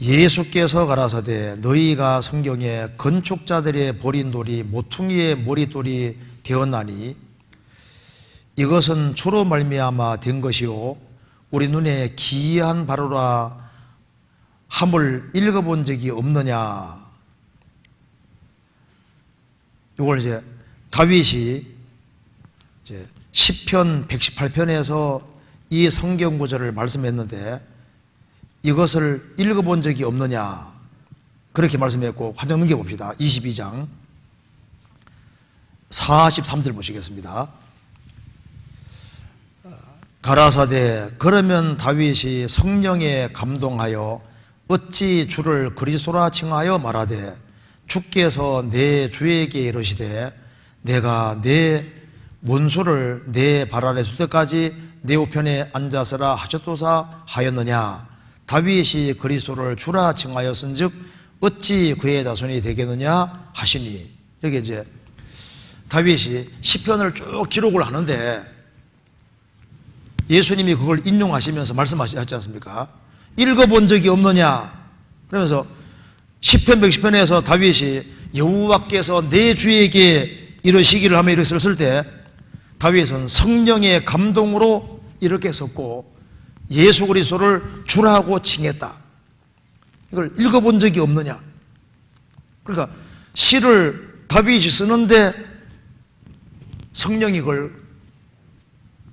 예수께서 가라사대 너희가 성경에 건축자들의 버린 돌이 모퉁이의 머릿돌이 되었나니 이것은 주로 말미암아 된 것이요 우리 눈에 기이한 바로라 함을 읽어본 적이 없느냐. 이걸 이제 다윗이 이제 시편 118편에서 이 성경 구절을 말씀했는데 이것을 읽어본 적이 없느냐 그렇게 말씀했고 한장 넘겨봅시다. 22장 43절 보시겠습니다. 가라사대 그러면 다윗이 성령에 감동하여 어찌 주를 그리스도라 칭하여 말하되 주께서 내 주에게 이르시되 내가 내 원수를 내 발 아래 둘 때까지 내 우편에 앉아서라 하셨도사 하였느냐. 다윗이 그리스도를 주라 칭하였은즉 어찌 그의 자손이 되겠느냐 하시니. 여기 이제 다윗이 시편을 쭉 기록을 하는데 예수님이 그걸 인용하시면서 말씀하셨지 않습니까? 읽어본 적이 없느냐. 그러면서 시편 110편에서 다윗이 여호와께서 내 주에게 이러시기를 하며 이렇게 썼을 때 다윗은 성령의 감동으로 이렇게 썼고 예수 그리스도를 주라고 칭했다. 이걸 읽어본 적이 없느냐. 그러니까 시를 다윗이 쓰는데 성령이 그걸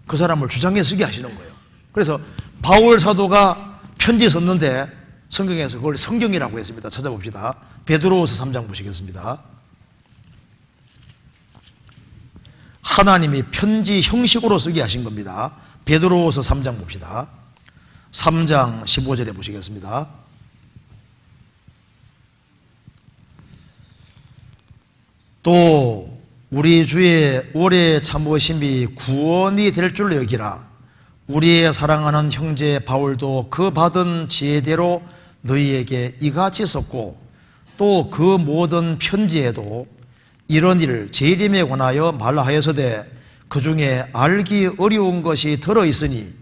그 사람을 주장해 쓰게 하시는 거예요. 그래서 바울 사도가 편지 썼는데 성경에서 그걸 성경이라고 했습니다. 찾아봅시다. 베드로후서 3장 보시겠습니다. 하나님이 편지 형식으로 쓰게 하신 겁니다. 베드로후서 3장 봅시다. 3장 15절에 보시겠습니다. 또 우리 주의 오래 참으심이 구원이 될 줄 여기라. 우리의 사랑하는 형제 바울도 그 받은 지혜대로 너희에게 이같이 썼고 또 그 모든 편지에도 이런 일 재림에 관하여 말하여서되 그 중에 알기 어려운 것이 들어있으니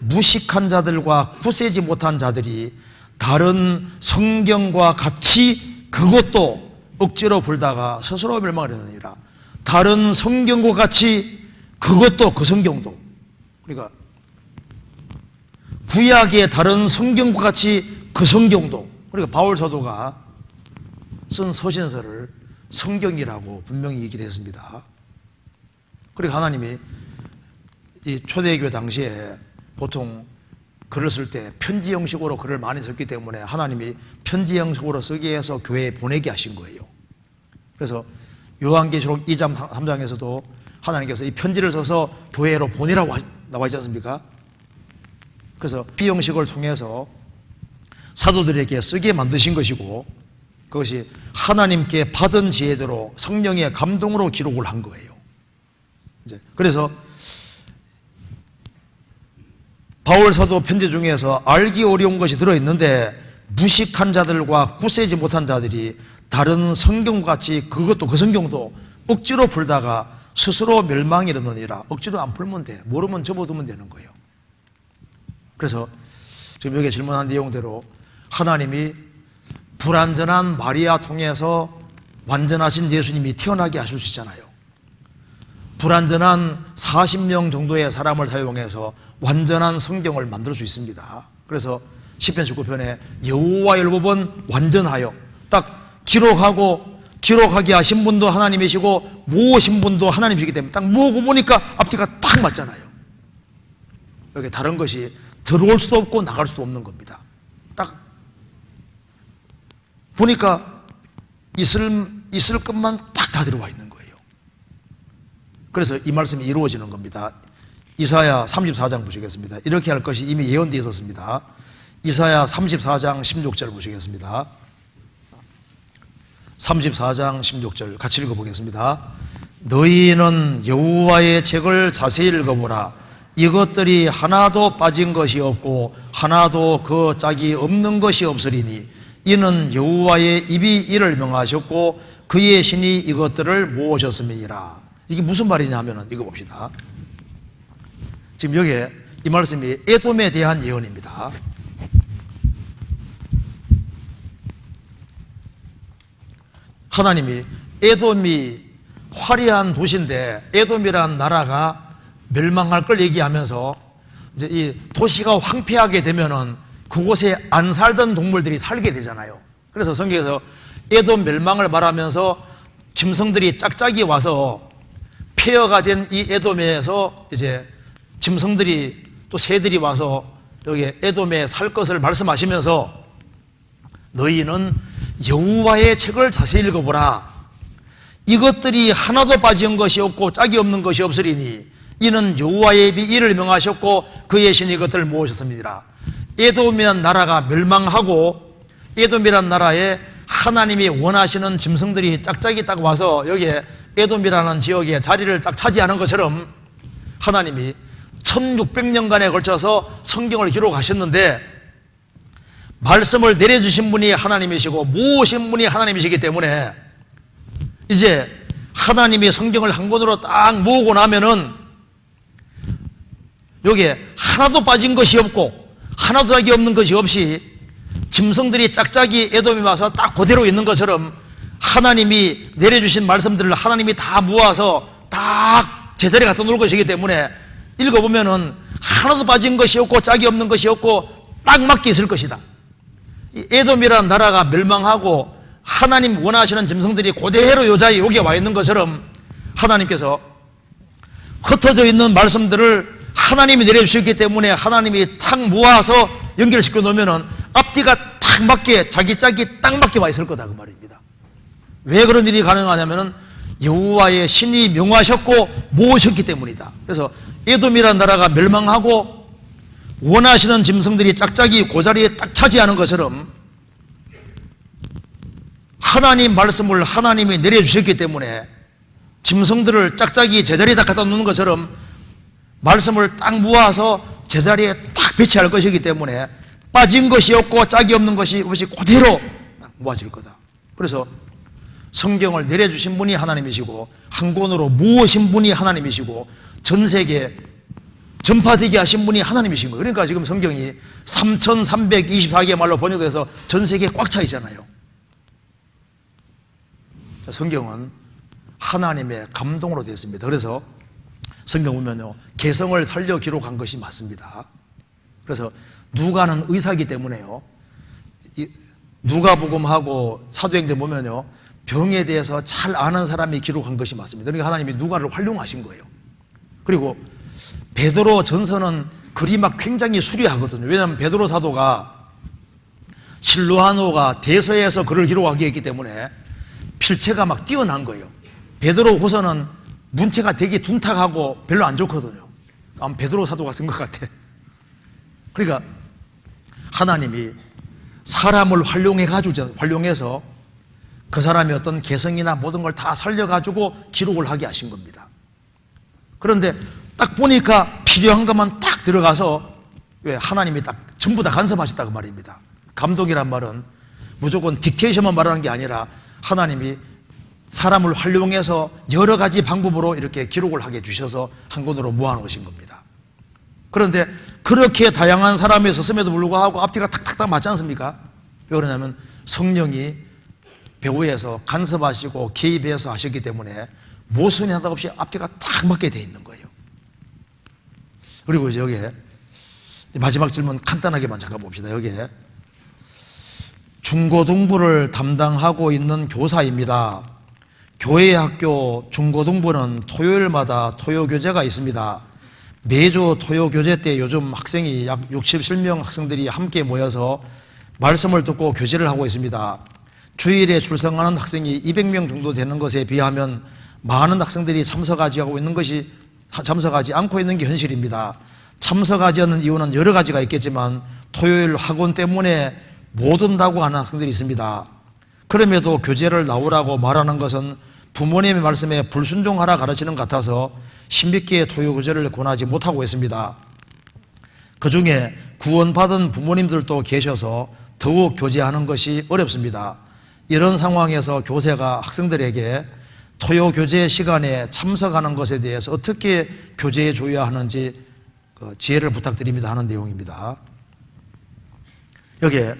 무식한 자들과 굳세지 못한 자들이 다른 성경과 같이 그것도 억지로 불다가 스스로 멸망하려느니라. 다른 성경과 같이 그것도 그 성경도, 그러니까 구약의 다른 성경과 같이 그 성경도, 그러니까 바울 사도가 쓴 서신서를 성경이라고 분명히 얘기를 했습니다. 그리고 하나님이 이 초대교회 당시에 보통 글을 쓸 때 편지 형식으로 글을 많이 썼기 때문에 하나님이 편지 형식으로 쓰게 해서 교회에 보내게 하신 거예요. 그래서 요한계시록 2장 3장에서도 하나님께서 이 편지를 써서 교회로 보내라고 나와 있지 않습니까? 그래서 비형식을 통해서 사도들에게 쓰게 만드신 것이고 그것이 하나님께 받은 지혜대로 성령의 감동으로 기록을 한 거예요. 그래서 바울 사도 편지 중에서 알기 어려운 것이 들어있는데 무식한 자들과 굳세지 못한 자들이 다른 성경같이 그것도 그 성경도 억지로 풀다가 스스로 멸망에 이르느니라. 억지로 안 풀면 돼. 모르면 접어두면 되는 거예요. 그래서 지금 여기 질문한 내용대로 하나님이 불완전한 마리아 통해서 완전하신 예수님이 태어나게 하실 수 있잖아요. 불완전한 40명 정도의 사람을 사용해서 완전한 성경을 만들 수 있습니다. 그래서 시편 19편에 여호와의 율법은 완전하여 딱 기록하게 하신 분도 하나님이시고 모으신 분도 하나님이시기 때문에 딱 모으고 보니까 앞뒤가 탁 맞잖아요. 여기 다른 것이 들어올 수도 없고 나갈 수도 없는 겁니다. 딱 보니까 있을 것만 딱 다 들어와 있는 거예요. 그래서 이 말씀이 이루어지는 겁니다. 이사야 34장 보시겠습니다. 이렇게 할 것이 이미 예언되어 있었습니다. 이사야 34장 16절 보시겠습니다. 34장 16절 같이 읽어보겠습니다. 너희는 여호와의 책을 자세히 읽어보라. 이것들이 하나도 빠진 것이 없고 하나도 그 짝이 없는 것이 없으리니 이는 여호와의 입이 이를 명하셨고 그의 신이 이것들을 모으셨음이니라. 이게 무슨 말이냐 하면 읽어봅시다. 지금 여기에 이 말씀이 에돔에 대한 예언입니다. 하나님이 에돔이 화려한 도시인데 에돔이라는 나라가 멸망할 걸 얘기하면서 이제 이 도시가 황폐하게 되면은 그곳에 안 살던 동물들이 살게 되잖아요. 그래서 성경에서 에돔 멸망을 말하면서 짐승들이 짝짝이 와서 폐허가 된 이 에돔에서 이제 짐승들이 또 새들이 와서 여기 에돔에 살 것을 말씀하시면서 너희는 여호와의 책을 자세히 읽어보라. 이것들이 하나도 빠진 것이 없고 짝이 없는 것이 없으리니 이는 여호와의 입이 이를 명하셨고 그의 신이 이것들을 모으셨습니다. 에돔이란 나라가 멸망하고 에돔이란 나라에 하나님이 원하시는 짐승들이 짝짝이 딱 와서 여기에 에돔이라는 지역에 자리를 딱 차지하는 것처럼 하나님이 1600년간에 걸쳐서 성경을 기록하셨는데 말씀을 내려주신 분이 하나님이시고 모으신 분이 하나님이시기 때문에 이제 하나님이 성경을 한 권으로 딱 모으고 나면은 여기에 하나도 빠진 것이 없고 하나도 짝이 없는 것이 없이 짐승들이 짝짝이 에돔이 와서 딱 그대로 있는 것처럼 하나님이 내려주신 말씀들을 하나님이 다 모아서 딱 제자리에 갖다 놓을 것이기 때문에 읽어보면은 하나도 빠진 것이 없고 짝이 없는 것이 없고 딱 맞게 있을 것이다. 이 에돔이라는 나라가 멸망하고 하나님 원하시는 짐승들이 그대로 여자에 여기에 와 있는 것처럼 하나님께서 흩어져 있는 말씀들을 하나님이 내려주셨기 때문에 하나님이 탁 모아서 연결시켜 놓으면은 앞뒤가 탁 맞게 자기 짝이 딱 맞게 와 있을 거다 그 말입니다. 왜 그런 일이 가능하냐면은 여호와의 신이 명하셨고 모으셨기 때문이다. 그래서 에돔이라는 나라가 멸망하고 원하시는 짐승들이 짝짝이 그 자리에 딱 차지하는 것처럼 하나님 말씀을 하나님이 내려주셨기 때문에 짐승들을 짝짝이 제자리에 딱 갖다 놓는 것처럼 말씀을 딱 모아서 제자리에 딱 배치할 것이기 때문에 빠진 것이 없고 짝이 없는 것이 없이 그대로 딱 모아질 거다. 그래서 성경을 내려주신 분이 하나님이시고 한 권으로 모으신 분이 하나님이시고 전 세계에 전파되게 하신 분이 하나님이신 거예요. 그러니까 지금 성경이 3324개의 말로 번역돼서 전 세계에 꽉 차 있잖아요. 성경은 하나님의 감동으로 되어 있습니다. 그래서 성경 보면요, 개성을 살려 기록한 것이 맞습니다. 그래서 누가는 의사이기 때문에요, 누가복음하고 사도행전 보면요, 병에 대해서 잘 아는 사람이 기록한 것이 맞습니다. 그러니까 하나님이 누가를 활용하신 거예요. 그리고 베드로 전서는 글이 막 굉장히 수려하거든요. 왜냐하면 베드로 사도가 실로아노가 대서에서 글을 기록하게 했기 때문에 필체가 막 뛰어난 거예요. 베드로 후서는 문체가 되게 둔탁하고 별로 안 좋거든요. 아마 베드로 사도가 쓴 것 같아. 그러니까 하나님이 사람을 활용해서 그 사람의 어떤 개성이나 모든 걸 다 살려가지고 기록을 하게 하신 겁니다. 그런데 딱 보니까 필요한 것만 딱 들어가서 왜 하나님이 딱 전부 다 간섭하셨다 그 말입니다. 감동이란 말은 무조건 딕테이션만 말하는 게 아니라 하나님이 사람을 활용해서 여러 가지 방법으로 이렇게 기록을 하게 해주셔서 한 권으로 모아놓으신 겁니다. 그런데 그렇게 다양한 사람이 있었음에도 불구하고 앞뒤가 탁탁탁 맞지 않습니까? 왜 그러냐면 성령이 배후에서 간섭하시고 개입해서 하셨기 때문에 모순이 하다 없이 앞뒤가 딱 맞게 돼 있는 거예요. 그리고 이제 여기에 마지막 질문 간단하게만 잠깐 봅시다. 여기에 중고등부를 담당하고 있는 교사입니다. 교회 학교 중고등부는 토요일마다 토요교재가 있습니다. 매주 토요교재 때 요즘 학생이 약 67명 학생들이 함께 모여서 말씀을 듣고 교제를 하고 있습니다. 주일에 출석하는 학생이 200명 정도 되는 것에 비하면 많은 학생들이 참석하지 않고 있는 게 현실입니다. 참석하지 않는 이유는 여러 가지가 있겠지만 토요일 학원 때문에 못 온다고 하는 학생들이 있습니다. 그럼에도 교재를 나오라고 말하는 것은 부모님의 말씀에 불순종하라 가르치는 것 같아서 신비기의 토요교재를 권하지 못하고 있습니다. 그 중에 구원받은 부모님들도 계셔서 더욱 교제하는 것이 어렵습니다. 이런 상황에서 교사가 학생들에게 토요교재 시간에 참석하는 것에 대해서 어떻게 교제해 줘야 하는지 지혜를 부탁드립니다 하는 내용입니다. 여기에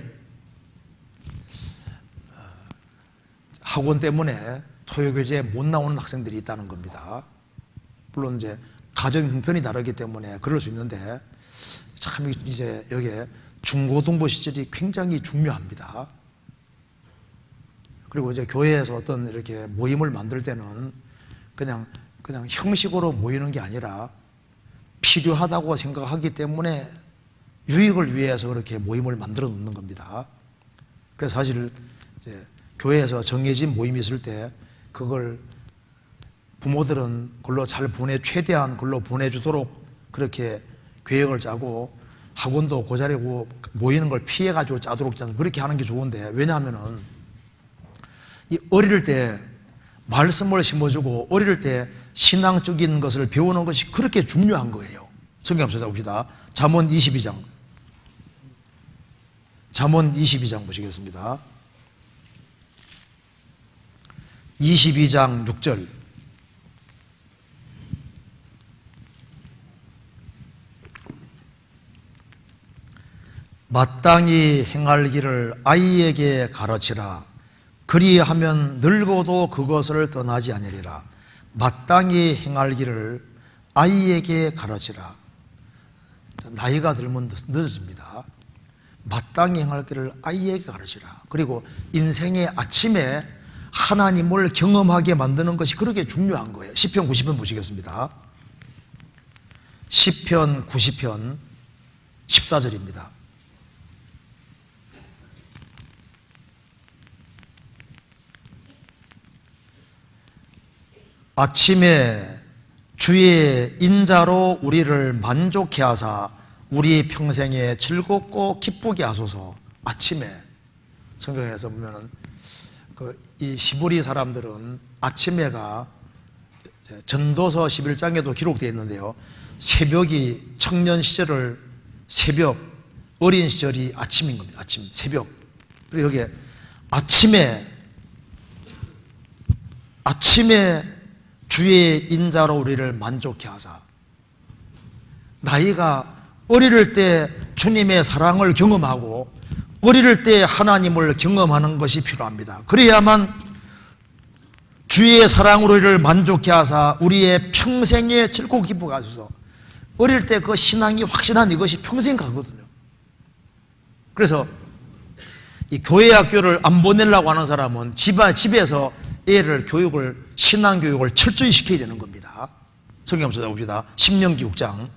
학원 때문에 토요교재에 못 나오는 학생들이 있다는 겁니다. 물론 이제 가정 형편이 다르기 때문에 그럴 수 있는데 참 이제 여기에 중고등부 시절이 굉장히 중요합니다. 그리고 이제 교회에서 어떤 이렇게 모임을 만들 때는 그냥 형식으로 모이는 게 아니라 필요하다고 생각하기 때문에 유익을 위해서 그렇게 모임을 만들어 놓는 겁니다. 그래서 사실 이제 교회에서 정해진 모임이 있을 때 그걸 부모들은 그걸로 최대한 그걸로 보내주도록 그렇게 계획을 짜고 학원도 그 자리에 모이는 걸 피해가지고 짜도록 짜서 그렇게 하는 게 좋은데, 왜냐하면은 이 어릴 때 말씀을 심어주고 어릴 때 신앙적인 것을 배우는 것이 그렇게 중요한 거예요. 성경 한번 찾아봅시다. 잠언 22장. 잠언 22장 보시겠습니다. 22장 6절. 마땅히 행할 길을 아이에게 가르치라. 그리하면 늙어도 그것을 떠나지 아니리라. 마땅히 행할 길을 아이에게 가르치라. 나이가 들면 늦어집니다. 마땅히 행할 길을 아이에게 가르치라. 그리고 인생의 아침에 하나님을 경험하게 만드는 것이 그렇게 중요한 거예요. 시편 90편 보시겠습니다. 시편 90편 14절입니다. 아침에 주의 인자로 우리를 만족해 하사 우리 평생에 즐겁고 기쁘게 하소서. 아침에 성경에서 보면은 이 히브리 사람들은 아침에가 전도서 11장에도 기록되어 있는데요. 새벽이 청년 시절을 새벽, 어린 시절이 아침인 겁니다. 아침, 새벽. 그리고 여기에 아침에 주의 인자로 우리를 만족해 하사. 나이가 어릴 때 주님의 사랑을 경험하고 어릴 때 하나님을 경험하는 것이 필요합니다. 그래야만 주의 사랑으로 우리를 만족해 하사 우리의 평생에 즐겁고 기쁘게 하소서. 어릴 때 그 신앙이 확실한 이것이 평생 가거든요. 그래서 이 교회 학교를 안 보내려고 하는 사람은 집에서 애를 신앙교육을 철저히 시켜야 되는 겁니다. 성경 한번 찾아봅시다. 신명기 6장.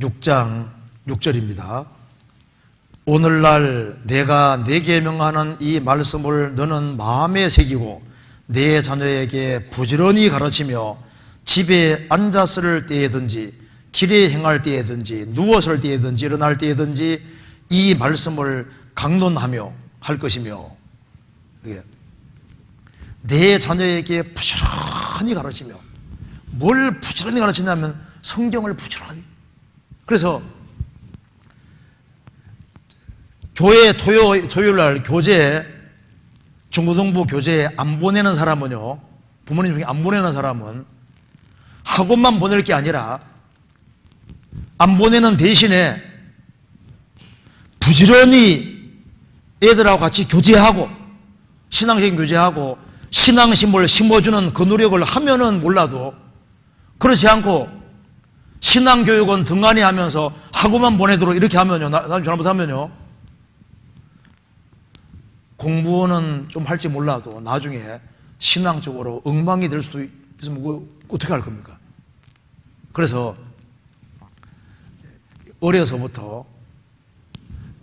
(6장) 6절입니다. 오늘날 내가 네게 명하는 이 말씀을 너는 마음에 새기고 내 자녀에게 부지런히 가르치며 집에 앉았을 때에든지 길에 행할 때에든지 누웠을 때에든지 일어날 때에든지 이 말씀을 강론하며 할 것이며, 내 자녀에게 부지런히 가르치며, 뭘 부지런히 가르치냐면 성경을 부지런히. 그래서 교회 토요일날 교재, 중고등부 교재에 안 보내는 사람은요, 부모님 중에 안 보내는 사람은 학원만 보낼 게 아니라 안 보내는 대신에 부지런히 애들하고 같이 교제하고 신앙적인 교제하고 신앙심을 심어주는 그 노력을 하면은 몰라도, 그렇지 않고 신앙교육은 등한히 하면서 학원만 보내도록 이렇게 하면요, 나중에 잘못하면요, 공부는 좀 할지 몰라도 나중에 신앙적으로 엉망이 될 수도 있으면 어떻게 할 겁니까? 그래서 어려서부터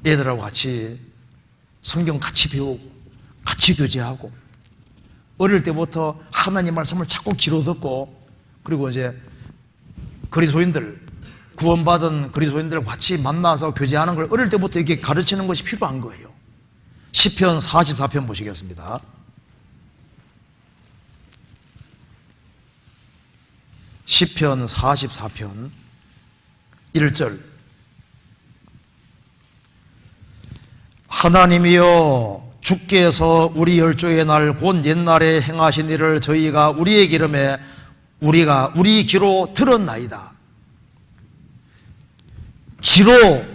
애들하고 같이 성경 같이 배우고 같이 교제하고 어릴 때부터 하나님 말씀을 자꾸 귀로 듣고, 그리고 이제 그리스도인들, 구원받은 그리스도인들과 같이 만나서 교제하는 걸 어릴 때부터 이렇게 가르치는 것이 필요한 거예요. 시편 44편 보시겠습니다. 시편 44편 1절. 하나님이여, 주께서 우리 열조의 날 곧 옛날에 행하신 일을 저희가 우리의 기름에 우리가 우리 귀로 들었나이다. 귀로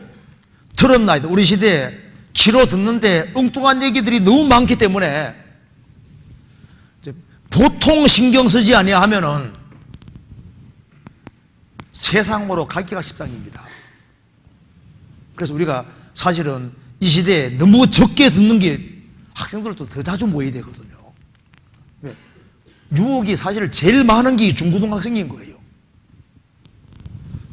들었나이다. 우리 시대에 귀로 듣는데 엉뚱한 얘기들이 너무 많기 때문에 보통 신경 쓰지 아니하면은 세상으로 가기가 십상입니다. 그래서 우리가 사실은 이 시대에 너무 적게 듣는 게 학생들도 더 자주 모여야 되거든요. 왜? 유혹이 사실 제일 많은 게 중고등학생인 거예요.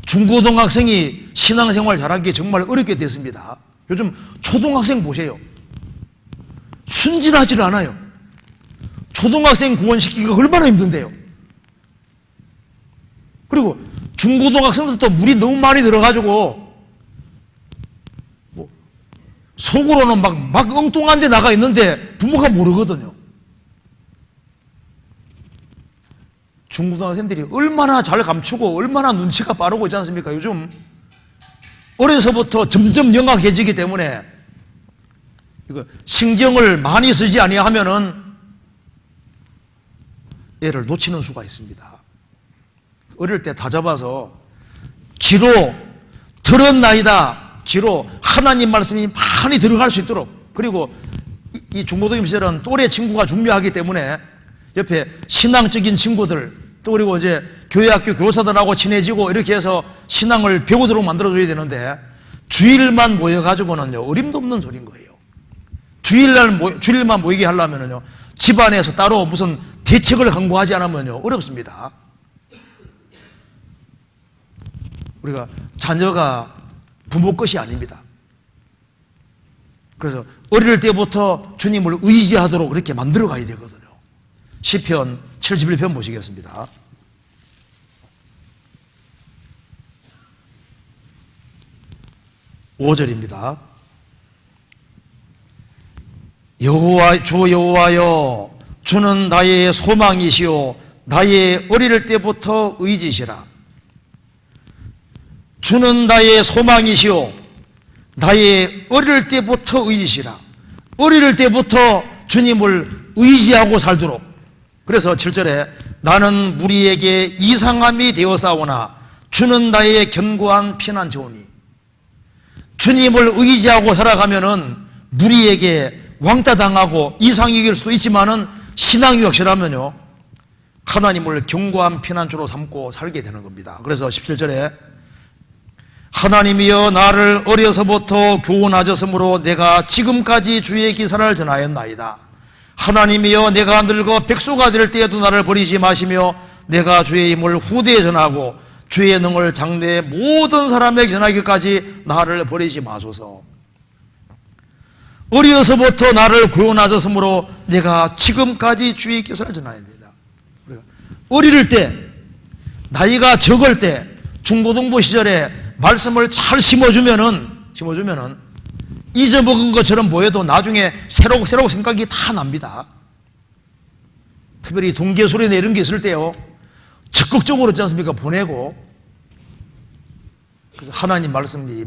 중고등학생이 신앙생활 잘하기 정말 어렵게 됐습니다. 요즘 초등학생 보세요. 순진하지를 않아요. 초등학생 구원시키기가 얼마나 힘든데요. 그리고 중고등학생들도 물이 너무 많이 들어가지고 속으로는 막 엉뚱한 데 나가 있는데 부모가 모르거든요. 중고등학생들이 얼마나 잘 감추고 얼마나 눈치가 빠르고 있지 않습니까? 요즘 어려서부터 점점 영악해지기 때문에 이거 신경을 많이 쓰지 아니하면은 얘를 놓치는 수가 있습니다. 어릴 때 다 잡아서 귀로 들었나이다, 귀로 하나님 말씀이 많이 들어갈 수 있도록, 그리고 이 중고등부 시절은 또래 친구가 중요하기 때문에 옆에 신앙적인 친구들, 또 그리고 이제 교회학교 교사들하고 친해지고 이렇게 해서 신앙을 배우도록 만들어줘야 되는데, 주일만 모여가지고는요 어림도 없는 소리인 거예요. 주일만 모이게 하려면요 집안에서 따로 무슨 대책을 강구하지 않으면요 어렵습니다. 우리가 자녀가 부모 것이 아닙니다. 그래서 어릴 때부터 주님을 의지하도록 그렇게 만들어 가야 되거든요. 시편 71편 보시겠습니다. 5절입니다. 주 여호와여, 주는 나의 소망이시오, 나의 어릴 때부터 의지시라. 주는 나의 소망이시오, 나의 어릴 때부터 의지시라. 어릴 때부터 주님을 의지하고 살도록. 그래서 7절에 나는 무리에게 이상함이 되어싸우나 주는 나의 견고한 피난처오니. 주님을 의지하고 살아가면은 무리에게 왕따 당하고 이상이 길 수도 있지만은 신앙이 확실하면요 하나님을 견고한 피난처로 삼고 살게 되는 겁니다. 그래서 17절에 하나님이여, 나를 어려서부터 교훈하셨으므로 내가 지금까지 주의 기사를 전하였나이다. 하나님이여, 내가 늙어 백수가 될 때에도 나를 버리지 마시며 내가 주의 힘을 후대에 전하고 주의 능을 장래의 모든 사람에게 전하기까지 나를 버리지 마소서. 어려서부터 나를 구원하셨으므로 내가 지금까지 주의 기사를 전하였나이다. 어릴 때, 나이가 적을 때, 중고등부 시절에 말씀을 잘 심어주면은 잊어먹은 것처럼 보여도 나중에 새록 생각이 다 납니다. 특별히 동계소리나 이런 게 있을 때요 적극적으로 있지 않습니까? 보내고. 그래서 하나님 말씀이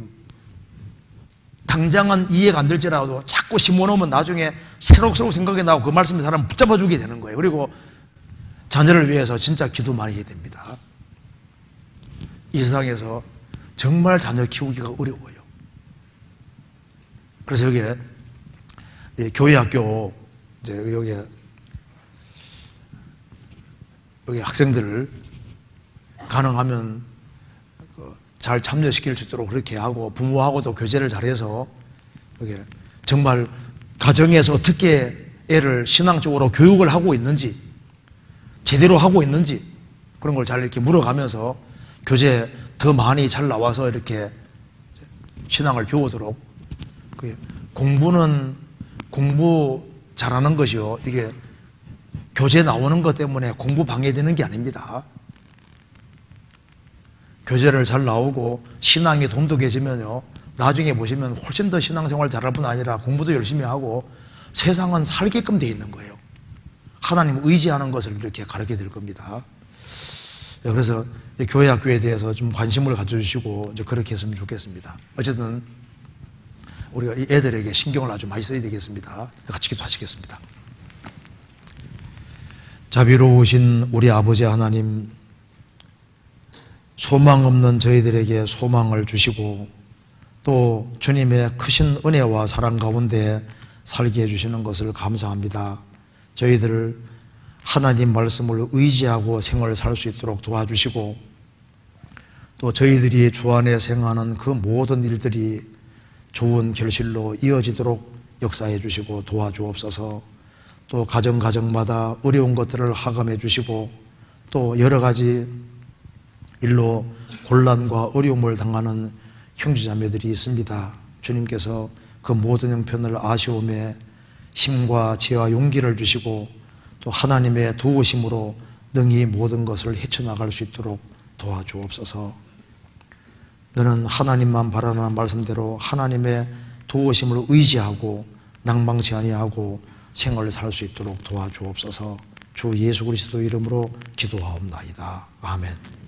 당장은 이해가 안 될지라도 자꾸 심어놓으면 나중에 새록 생각이 나고 그 말씀이 사람 붙잡아주게 되는 거예요. 그리고 자녀를 위해서 진짜 기도 많이 해야 됩니다. 이 세상에서 정말 자녀 키우기가 어려워요. 그래서 여기에 교회학교 이제 여기 학생들을 가능하면 잘 참여시킬 수 있도록 그렇게 하고, 부모하고도 교제를 잘해서 여기 정말 가정에서 어떻게 애를 신앙적으로 교육을 하고 있는지, 제대로 하고 있는지 그런 걸 잘 이렇게 물어가면서 교재 더 많이 잘 나와서 이렇게 신앙을 배우도록. 공부는 공부 잘하는 것이요, 이게 교재 나오는 것 때문에 공부 방해되는 게 아닙니다. 교재를 잘 나오고 신앙이 돈독해지면요 나중에 보시면 훨씬 더 신앙생활 잘할 뿐 아니라 공부도 열심히 하고 세상은 살게끔 돼 있는 거예요. 하나님 의지하는 것을 이렇게 가르치게 될 겁니다. 그래서 교회 학교에 대해서 좀 관심을 가져주시고 이제 그렇게 했으면 좋겠습니다. 어쨌든 우리가 이 애들에게 신경을 아주 많이 써야 되겠습니다. 같이 기도하시겠습니다. 자비로우신 우리 아버지 하나님, 소망 없는 저희들에게 소망을 주시고 또 주님의 크신 은혜와 사랑 가운데 살게 해주시는 것을 감사합니다. 저희들을 하나님 말씀을 의지하고 생활을 살 수 있도록 도와주시고, 또 저희들이 주 안에 생하는 그 모든 일들이 좋은 결실로 이어지도록 역사해 주시고 도와주옵소서. 또 가정마다 어려운 것들을 하감해 주시고, 또 여러 가지 일로 곤란과 어려움을 당하는 형제자매들이 있습니다. 주님께서 그 모든 형편을 아시오매 힘과 지혜와 용기를 주시고 또 하나님의 도우심으로 능히 모든 것을 헤쳐나갈 수 있도록 도와주옵소서. 너는 하나님만 바라는 말씀대로 하나님의 도우심을 의지하고 낭망치 아니하고 생활을 살 수 있도록 도와주옵소서. 주 예수 그리스도 이름으로 기도하옵나이다. 아멘.